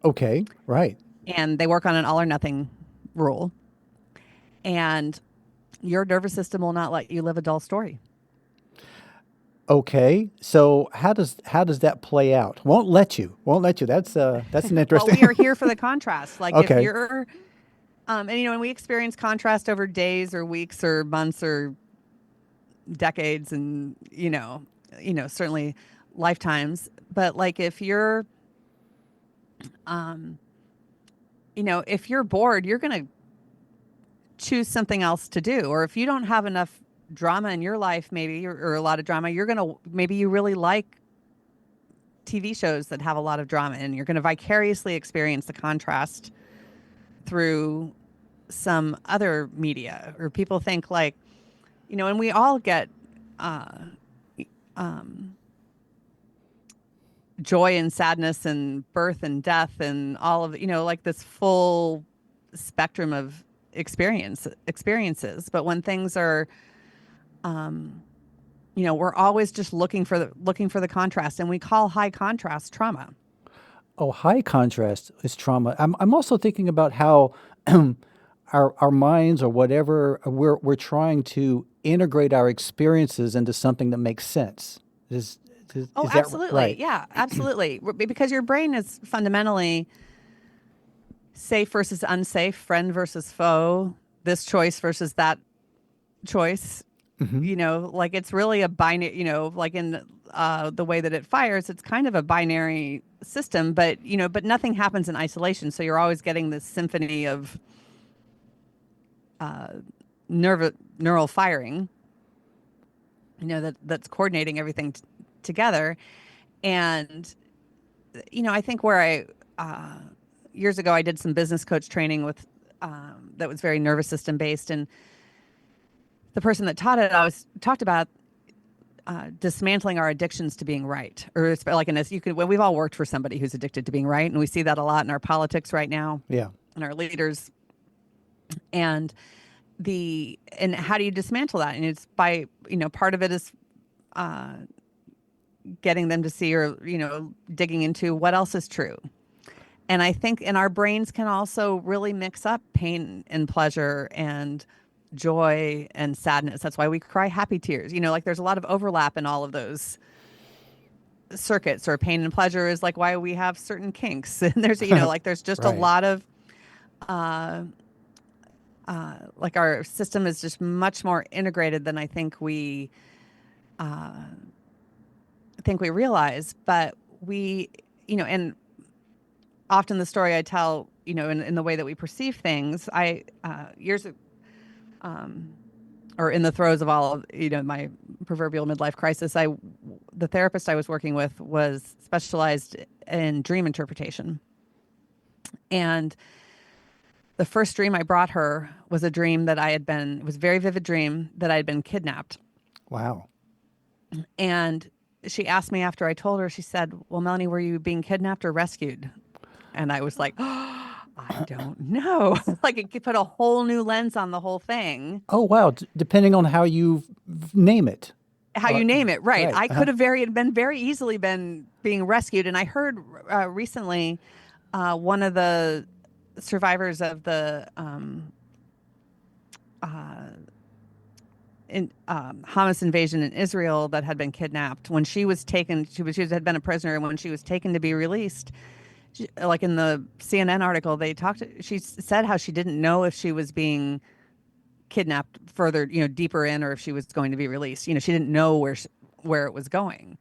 Okay. Right. And they work on an all or nothing rule. And your nervous system will not let you live a dull story. Okay. So how does that play out? Won't let you. Won't let you. That's an Well, interesting. we are here for the contrast. Like, if Okay. you're, and and we experience contrast over days or weeks or months or decades, and certainly lifetimes. But like, if you're, um, if you're bored, you're going to choose something else to do. Or if you don't have enough drama in your life, maybe, or a lot of drama, maybe you really like TV shows that have a lot of drama, and you're going to vicariously experience the contrast through some other media. Or people think, like, and we all get um, joy and sadness and birth and death and all of, like, this full spectrum of experiences. But when things are, we're always just looking for the contrast, and we call high contrast trauma. Oh, high contrast is trauma. I'm also thinking about how our minds or whatever we're trying to integrate our experiences into something that makes sense. Is that Absolutely. right? Yeah, absolutely. Because your brain is fundamentally safe versus unsafe, friend versus foe, this choice versus that choice. Hmm. Like, it's really a binary, like, in the way that it fires, it's kind of a binary system, but nothing happens in isolation. So you're always getting this symphony of neural firing, that's coordinating everything together. And, I think where years ago, I did some business coach training with, that was very nervous system based. And the person that taught it, talked about dismantling our addictions to being right. Or it's like, we've all worked for somebody who's addicted to being right. And we see that a lot in our politics right now, Yeah. and our leaders. And how do you dismantle that? And it's by, part of it is getting them to see, or, digging into what else is true. And I think, and our brains can also really mix up pain and pleasure and joy and sadness. That's why we cry happy tears. Like, there's a lot of overlap in all of those circuits. Or pain and pleasure is like why we have certain kinks. And there's, like, there's just a Right. lot of, like, our system is just much more integrated than I think we realize. But and often the story I tell, in the way that we perceive things, or in the throes of all of, my proverbial midlife crisis, the therapist I was working with was specialized in dream interpretation. And the first dream I brought her was a dream that it was a very vivid dream that I had been kidnapped. Wow. And she asked me after I told her, she said, "Well, Melanie, were you being kidnapped or rescued?" And I was like, "Oh, I don't know." Like, it could put a whole new lens on the whole thing. Oh, wow. Depending on how you name it. How you name it, right? Right. I could have very easily been being rescued. And I heard recently one of the survivors of the Hamas invasion in Israel that had been kidnapped, when she was taken, she had been a prisoner, and when she was taken to be released, like in the CNN article, she said how she didn't know if she was being kidnapped further, deeper in, or if she was going to be released. She didn't know where it was going.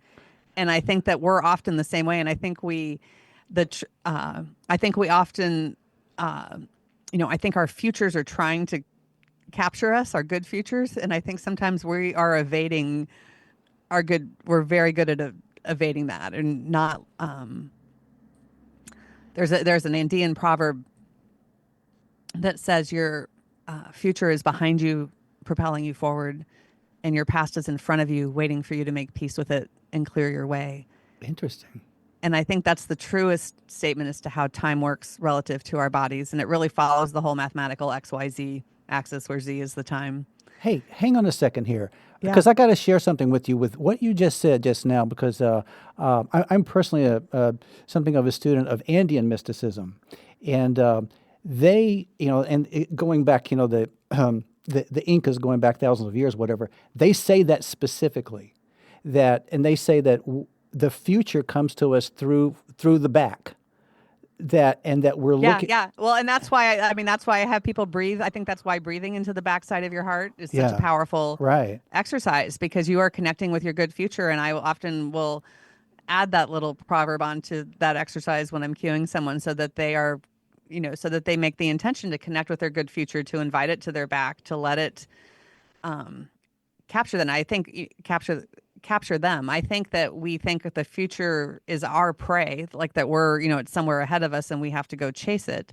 And I think that we're often the same way. And I think I think we often, I think our futures are trying to capture us, our good futures. And I think sometimes we are evading we're very good at evading that, and not, There's an Andean proverb that says your future is behind you, propelling you forward, and your past is in front of you, waiting for you to make peace with it and clear your way. Interesting. And I think that's the truest statement as to how time works relative to our bodies. And it really follows the whole mathematical XYZ axis where Z is the time. Hey, hang on a second here, Yeah. because I got to share something with you with what you just said just now, because I'm personally something of a student of Andean mysticism, and they, going back, the Incas going back thousands of years, whatever, they say that specifically, and they say that the future comes to us through the back. That we're looking. Yeah. Well, and that's why that's why I have people breathe. I think that's why breathing into the backside of your heart is such a powerful exercise, because you are connecting with your good future. And I often will add that little proverb onto that exercise when I'm cueing someone, so that they are, so that they make the intention to connect with their good future, to invite it to their back, to let it capture them. I think capture them. I think that we think that the future is our prey, like that we're, it's somewhere ahead of us and we have to go chase it.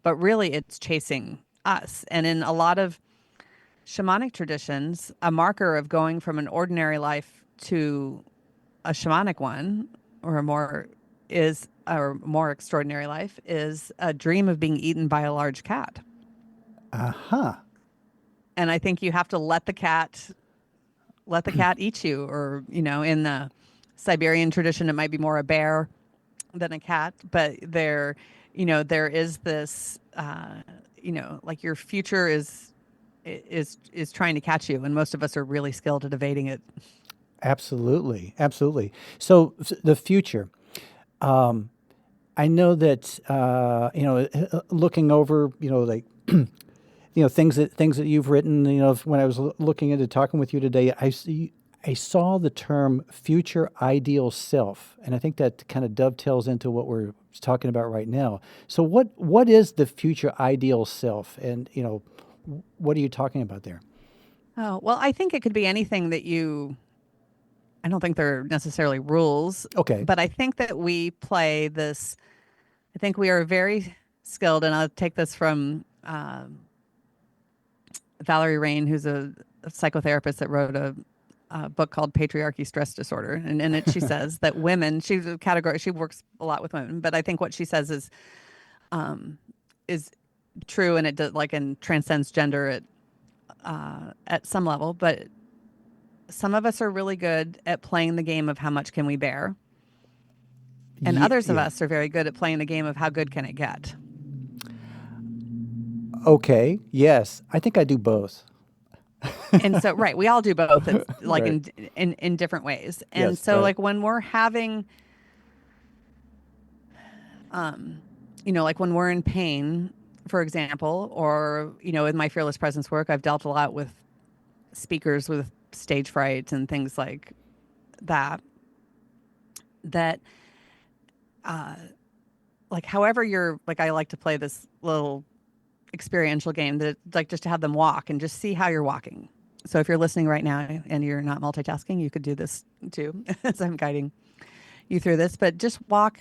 But really it's chasing us. And in a lot of shamanic traditions, a marker of going from an ordinary life to a shamanic one, or a more extraordinary life, is a dream of being eaten by a large cat. Uh-huh. And I think you have to let the cat eat you, or, in the Siberian tradition, it might be more a bear than a cat, but there is this, like your future is trying to catch you. And most of us are really skilled at evading it. Absolutely. Absolutely. So the future, I know that, looking over, like, things that you've written, when I was looking into talking with you today, I saw the term future ideal self, and I think that kind of dovetails into what we're talking about right now. So what is the future ideal self, and what are you talking about there? Oh, well, I think it could be anything that I don't think they're necessarily rules. Okay. But I think that we play this, I think we are very skilled, and I'll take this from Valerie Rain, who's a psychotherapist that wrote a book called Patriarchy Stress Disorder. And in it, she says that women, she's a category, she works a lot with women, but I think what she says is true, and it does, like, and transcends gender at some level. But some of us are really good at playing the game of how much can we bear. And others of us are very good at playing the game of how good can it get. Okay. Yes. I think I do both. And so, right, we all do both, like, right. in different ways. And Yes, so, right. like, when we're having, like when we're in pain, for example, or, in my Fearless Presence work, I've dealt a lot with speakers with stage fright and things like that, like, however you're, like, I like to play this little experiential game that, like, just to have them walk and just see how you're walking. So if you're listening right now and you're not multitasking, you could do this too, as I'm guiding you through this, but just walk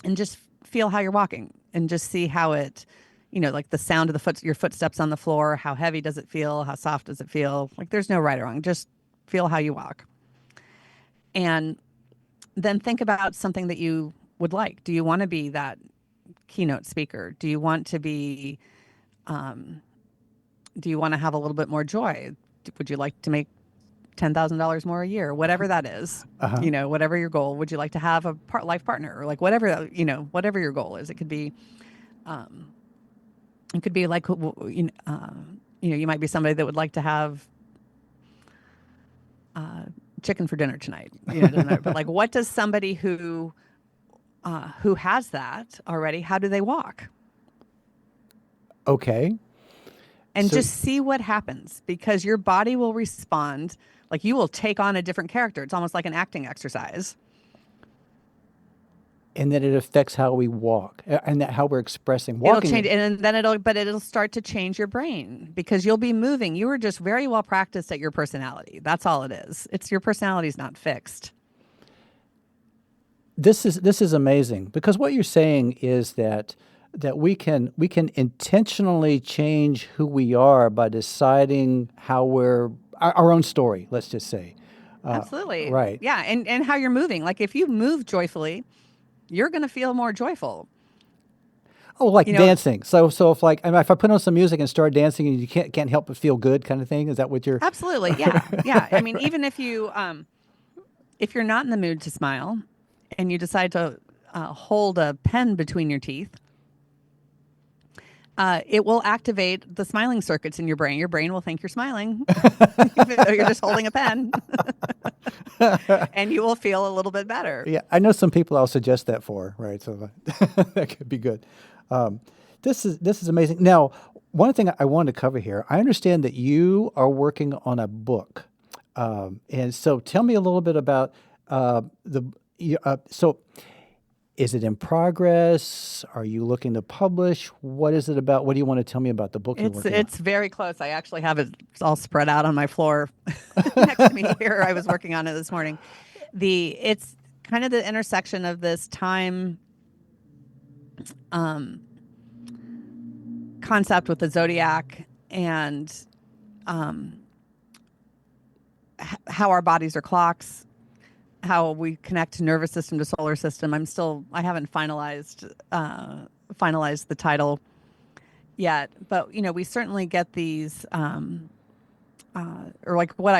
and just feel how you're walking, and just see how it, like the sound of your footsteps on the floor. How heavy does it feel? How soft does it feel? Like, there's no right or wrong. Just feel how you walk. And then think about something that you would like. Do you want to be that keynote speaker? Do you want to be, do you want to have a little bit more joy? Would you like to make $10,000 more a year? Whatever that is, whatever your goal. Would you like to have a life partner, or like whatever, whatever your goal is? It could be like, you might be somebody that would like to have chicken for dinner tonight. Doesn't matter. But, like, what does somebody who has that already, how do they walk? Okay. And just see what happens, because your body will respond. Like, you will take on a different character. It's almost like an acting exercise. And then it affects how we walk, and how we're expressing walking. It'll change, and then it'll start to change your brain, because you'll be moving. You are just very well practiced at your personality. That's all it is. It's your personality is not fixed. This is amazing because what you're saying is that we can intentionally change who we are by deciding how we're our own story. Let's just say, Absolutely. right? Yeah. And how you're moving. Like if you move joyfully, you're going to feel more joyful. Oh, like You know, dancing. So if like if I put on some music and start dancing and you can't help but feel good, kind of thing. Is that what you're? absolutely. Yeah. Yeah. I mean, even if you're not in the mood to smile and you decide to hold a pen between your teeth, it will activate the smiling circuits in your brain. Your brain will think you're smiling, even though you're just holding a pen, and you will feel a little bit better. Yeah, I know some people I'll suggest that for, right? So that could be good. Um, this is amazing. Now, one thing I wanted to cover here. I understand that you are working on a book, and so tell me a little bit about the. So, is it in progress? Are you looking to publish? What is it about? What do you want to tell me about the book you're working on? It's very close. I actually have it all spread out on my floor next to me here. I was working on it this morning. It's kind of the intersection of this time um, concept with the zodiac and um, how our bodies are clocks, how we connect nervous system to solar system. I haven't finalized the title yet, but we certainly get these, or like what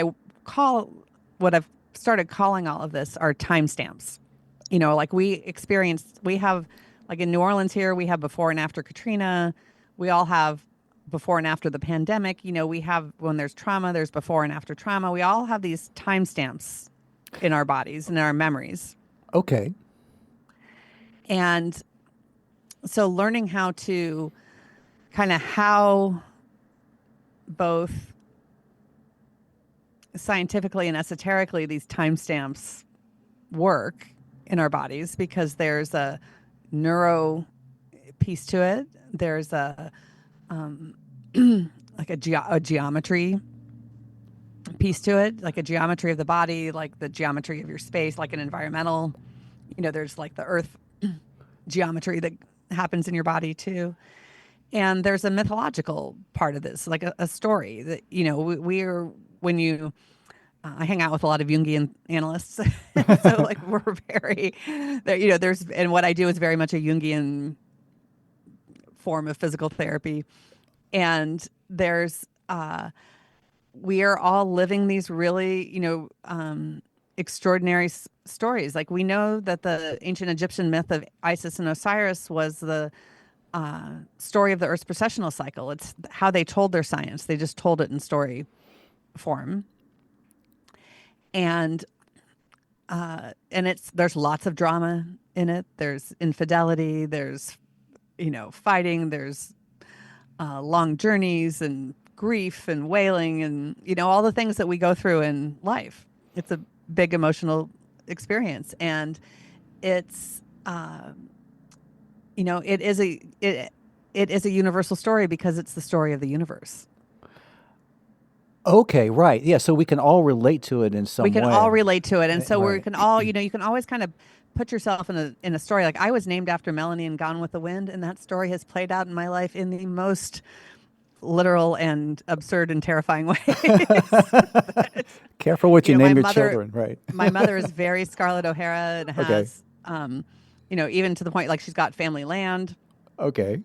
I've started calling all of this are timestamps. Like we have, like in New Orleans here, we have before and after Katrina. We all have before and after the pandemic. We have when there's trauma, there's before and after trauma. We all have these timestamps in our bodies and in our memories. Okay. And so learning how to kind of how both scientifically and esoterically these timestamps work in our bodies, because there's a neuro piece to it. There's like a geometry piece to it, like a geometry of the body, like the geometry of your space, like an environmental. There's like the earth geometry that happens in your body too. And there's a mythological part of this, like a story that, we're, when you, I hang out with a lot of Jungian analysts. So like we're very, there's, and what I do is very much a Jungian form of physical therapy. And we are all living these really, extraordinary stories. Like we know that the ancient Egyptian myth of Isis and Osiris was the story of the Earth's precessional cycle. It's how they told their science. They just told it in story form. And there's lots of drama in it. There's infidelity. There's fighting. There's long journeys and grief and wailing and all the things that we go through in life. It's a big emotional experience, and it's it is a universal story because it's the story of the universe. Okay, right. Yeah, so we can all relate to it in some We can way. all relate to it, and so we Right. can all, you can always kind of put yourself in a story. Like I was named after Melanie in Gone with the Wind, and that story has played out in my life in the most literal and absurd and terrifying ways. Careful what you My name your mother, children, right? my mother is very Scarlett O'Hara and Okay. has, even to the point like she's got family land, Okay.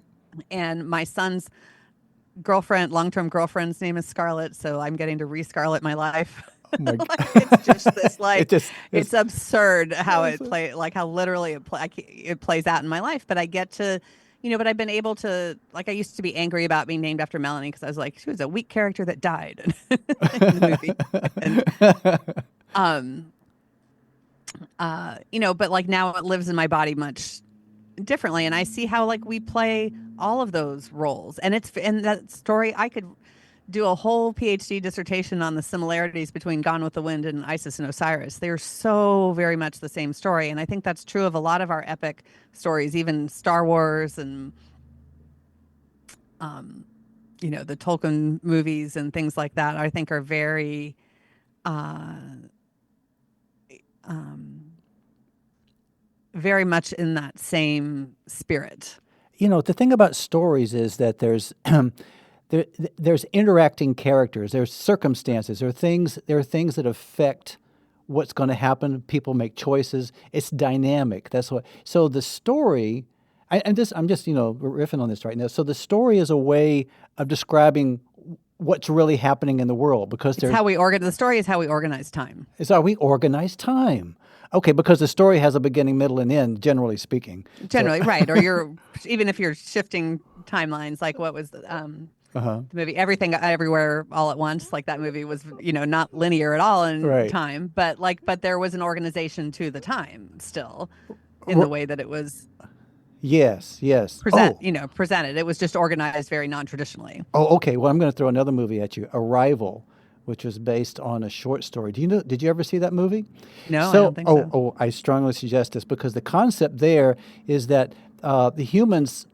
and my son's long-term girlfriend's name is Scarlett, so I'm getting to re-Scarlett my life. Oh my Like it's just this it like just it's absurd how like how literally it plays out in my life. But I get to, but I've been able to, like I used to be angry about being named after Melanie because I was like she was a weak character that died in the movie. And um but like now it lives in my body much differently, and I see how like we play all of those roles, and it's in that story I could do a whole PhD dissertation on the similarities between Gone with the Wind and Isis and Osiris. They're so very much the same story, and I think that's true of a lot of our epic stories, even Star Wars and the Tolkien movies and things like that. I think are very uh, um, very much in that same spirit. The thing about stories is that there's interacting characters, there's circumstances, there are things that affect what's going to happen. People make choices. It's dynamic. That's what. So the story, I'm just riffing on this right now. So the story is a way of describing what's really happening in the world because the story is how we organize time. It's how we organize time. Okay, because the story has a beginning, middle, and end, generally speaking. Generally, right. Or even if you're shifting timelines, like what was the movie Everything Everywhere All at Once, like that movie was, not linear at all in time, but there was an organization to the time still in the way that it was. Yes. Presented. It was just organized very non-traditionally. Oh, okay. Well, I'm going to throw another movie at you, Arrival, which was based on a short story. Did you ever see that movie? No, I don't think so. Oh, I strongly suggest this because the concept there is that the humans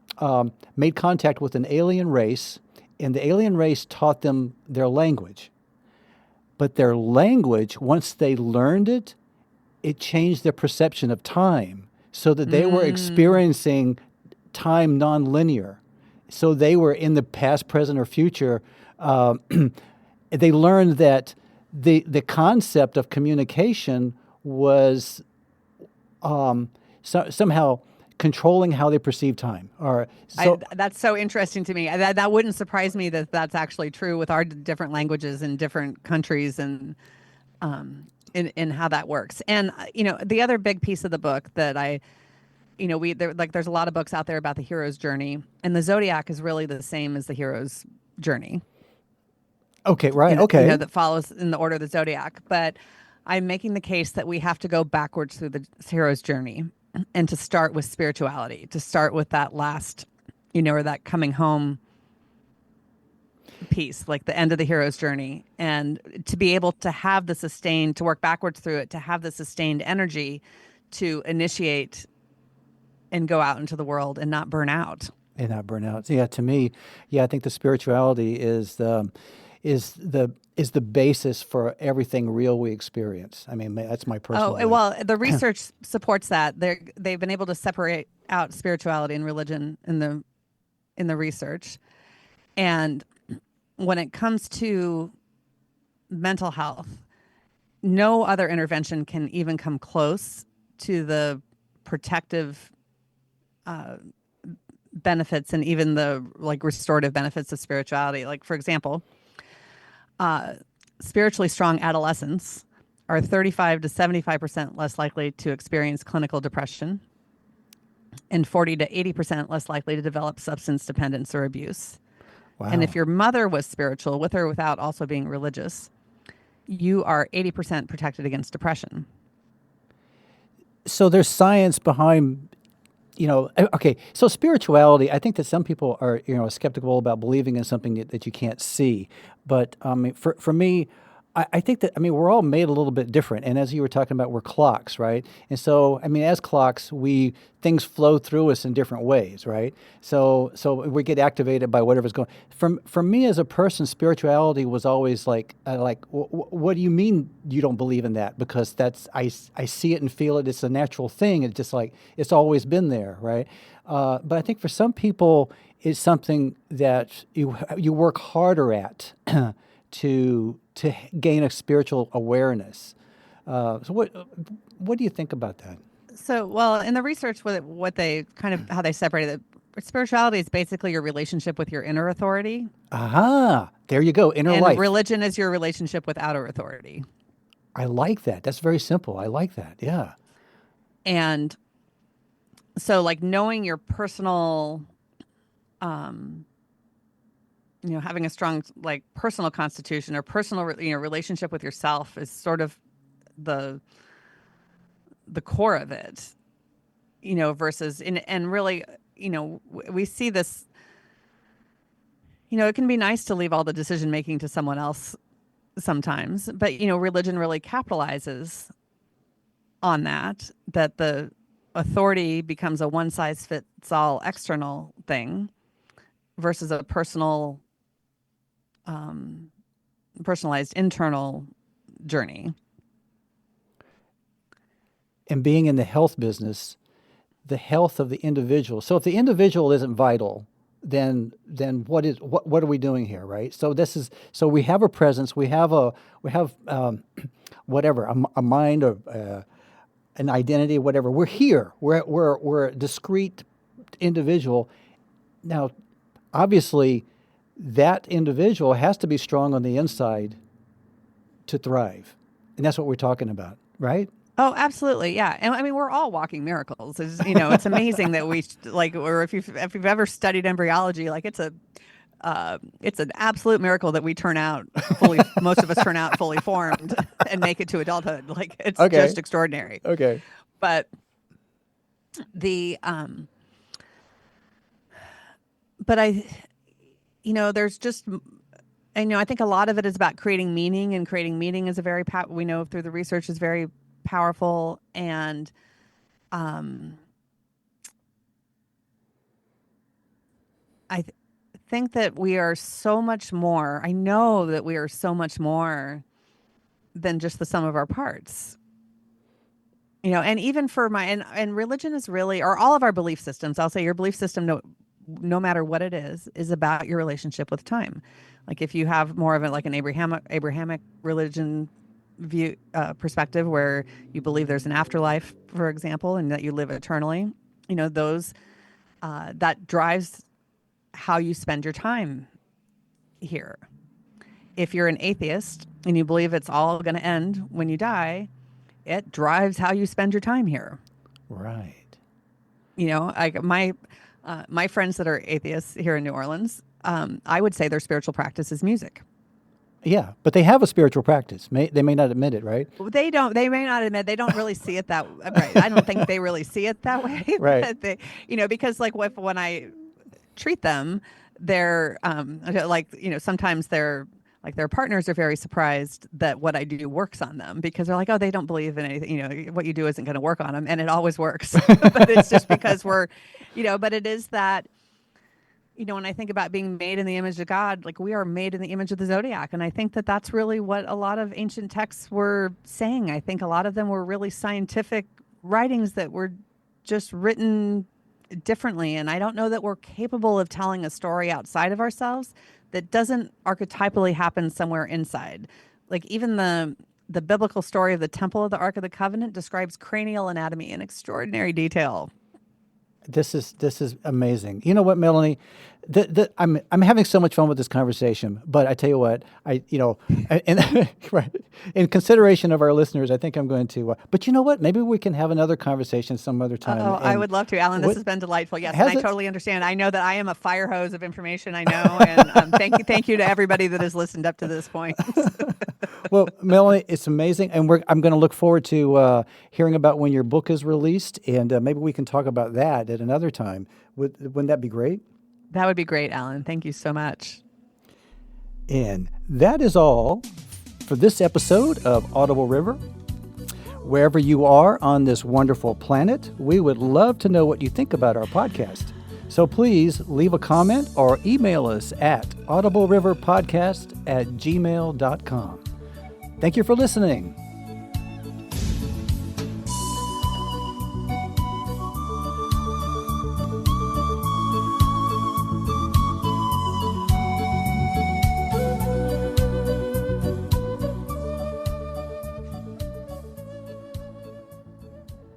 made contact with an alien race, and the alien race taught them their language. But their language, once they learned it, it changed their perception of time so that they were experiencing time non-linear. So they were in the past, present, or future. They learned that the concept of communication was somehow controlling how they perceive time. That's so interesting to me. That wouldn't surprise me that that's actually true with our different languages in different countries and in how that works. And the other big piece of the book that there's a lot of books out there about the hero's journey, and the zodiac is really the same as the hero's journey. Okay, right. Okay. That follows in the order of the zodiac. But I'm making the case that we have to go backwards through the hero's journey and to start with spirituality, to start with that last, or that coming home piece, like the end of the hero's journey, and to be able to have to work backwards through it, to have the sustained energy to initiate and go out into the world and not burn out. Yeah, to me, I think the spirituality is the basis for everything real we experience. I mean, that's my personal belief. Well, the research supports that. They've been able to separate out spirituality and religion in the research. And when it comes to mental health, no other intervention can even come close to the protective benefits and even the restorative benefits of spirituality. Like, for example, spiritually strong adolescents are 35 to 75% less likely to experience clinical depression and 40 to 80% less likely to develop substance dependence or abuse. Wow. And if your mother was spiritual, with or without also being religious, you are 80% protected against depression. So there's science behind, okay, so spirituality, I think that some people are, skeptical about believing in something that you can't see. But for me, I think that, we're all made a little bit different. And as you were talking about, we're clocks, right? And so, as clocks, things flow through us in different ways, right? So we get activated by whatever's going. For me as a person, spirituality was always like, what do you mean you don't believe in that? Because I see it and feel it. It's a natural thing. It's just like, it's always been there, right? But I think for some people, it's something that you work harder at to gain a spiritual awareness. So what do you think about that? So, well, in the research, what they how they separated it, spirituality is basically your relationship with your inner authority. Aha, there you go, inner life. And religion is your relationship with outer authority. I like that. That's very simple. I like that. Yeah. And so, knowing your personal, having a strong personal constitution or personal relationship with yourself is sort of the core of it, versus and really, we see this, it can be nice to leave all the decision making to someone else sometimes, but religion really capitalizes on that the authority becomes a one size fits all external thing versus a personalized internal journey. And being in the health business, the health of the individual. So if the individual isn't vital, then what are we doing here, right? So we have a presence, we have whatever, a mind or an identity, whatever. We're here. We're a discrete individual. Now, obviously, that individual has to be strong on the inside to thrive, and that's what we're talking about, right? Oh, absolutely. Yeah. And I mean, we're all walking miracles. It's amazing that or if you've ever studied embryology, it's an absolute miracle that we turn out most of us turn out fully formed and make it to adulthood. It's just extraordinary. Okay. But there's just, I think a lot of it is about creating meaning, and creating meaning is we know through the research is very powerful. And I think that we are so much more. I know that we are so much more than just the sum of our parts. And even for and religion is really, or all of our belief systems, I'll say your belief system, no matter what it is about your relationship with time. If you have more of an Abrahamic religion view perspective, where you believe there's an afterlife, for example, and that you live eternally, those that drives how you spend your time here. If you're an atheist and you believe it's all going to end when you die, it drives how you spend your time here. Right. My friends that are atheists here in New Orleans, I would say their spiritual practice is music. Yeah, but they have a spiritual practice. They may not admit it, right? They don't. They may not admit. They don't really see it that right. I don't think they really see it that way. Right. They, because when I treat them, they're sometimes their partners are very surprised that what I do works on them, because they're like, oh, they don't believe in anything. What you do isn't going to work on them, and it always works. But it's just because we're, but it is that. When I think about being made in the image of God, we are made in the image of the zodiac. And I think that that's really what a lot of ancient texts were saying. I think a lot of them were really scientific writings that were just written differently. And I don't know that we're capable of telling a story outside of ourselves that doesn't archetypally happen somewhere inside. Even the biblical story of the Temple of the Ark of the Covenant describes cranial anatomy in extraordinary detail. This is amazing. You know what, Melanie? I'm having so much fun with this conversation. But I tell you what, in consideration of our listeners, I think I'm going to. But you know what? Maybe we can have another conversation some other time. Oh, I would love to, Alan. This has been delightful. Yes, and I totally understand. I know that I am a fire hose of information. I know, and thank you to everybody that has listened up to this point. Well, Melanie, it's amazing, and I'm going to look forward to hearing about when your book is released, and maybe we can talk about that at another time. Wouldn't that be great? That would be great, Alan. Thank you so much. And that is all for this episode of Audible River. Wherever you are on this wonderful planet, we would love to know what you think about our podcast. So please leave a comment or email us at audibleriverpodcast@gmail.com. Thank you for listening.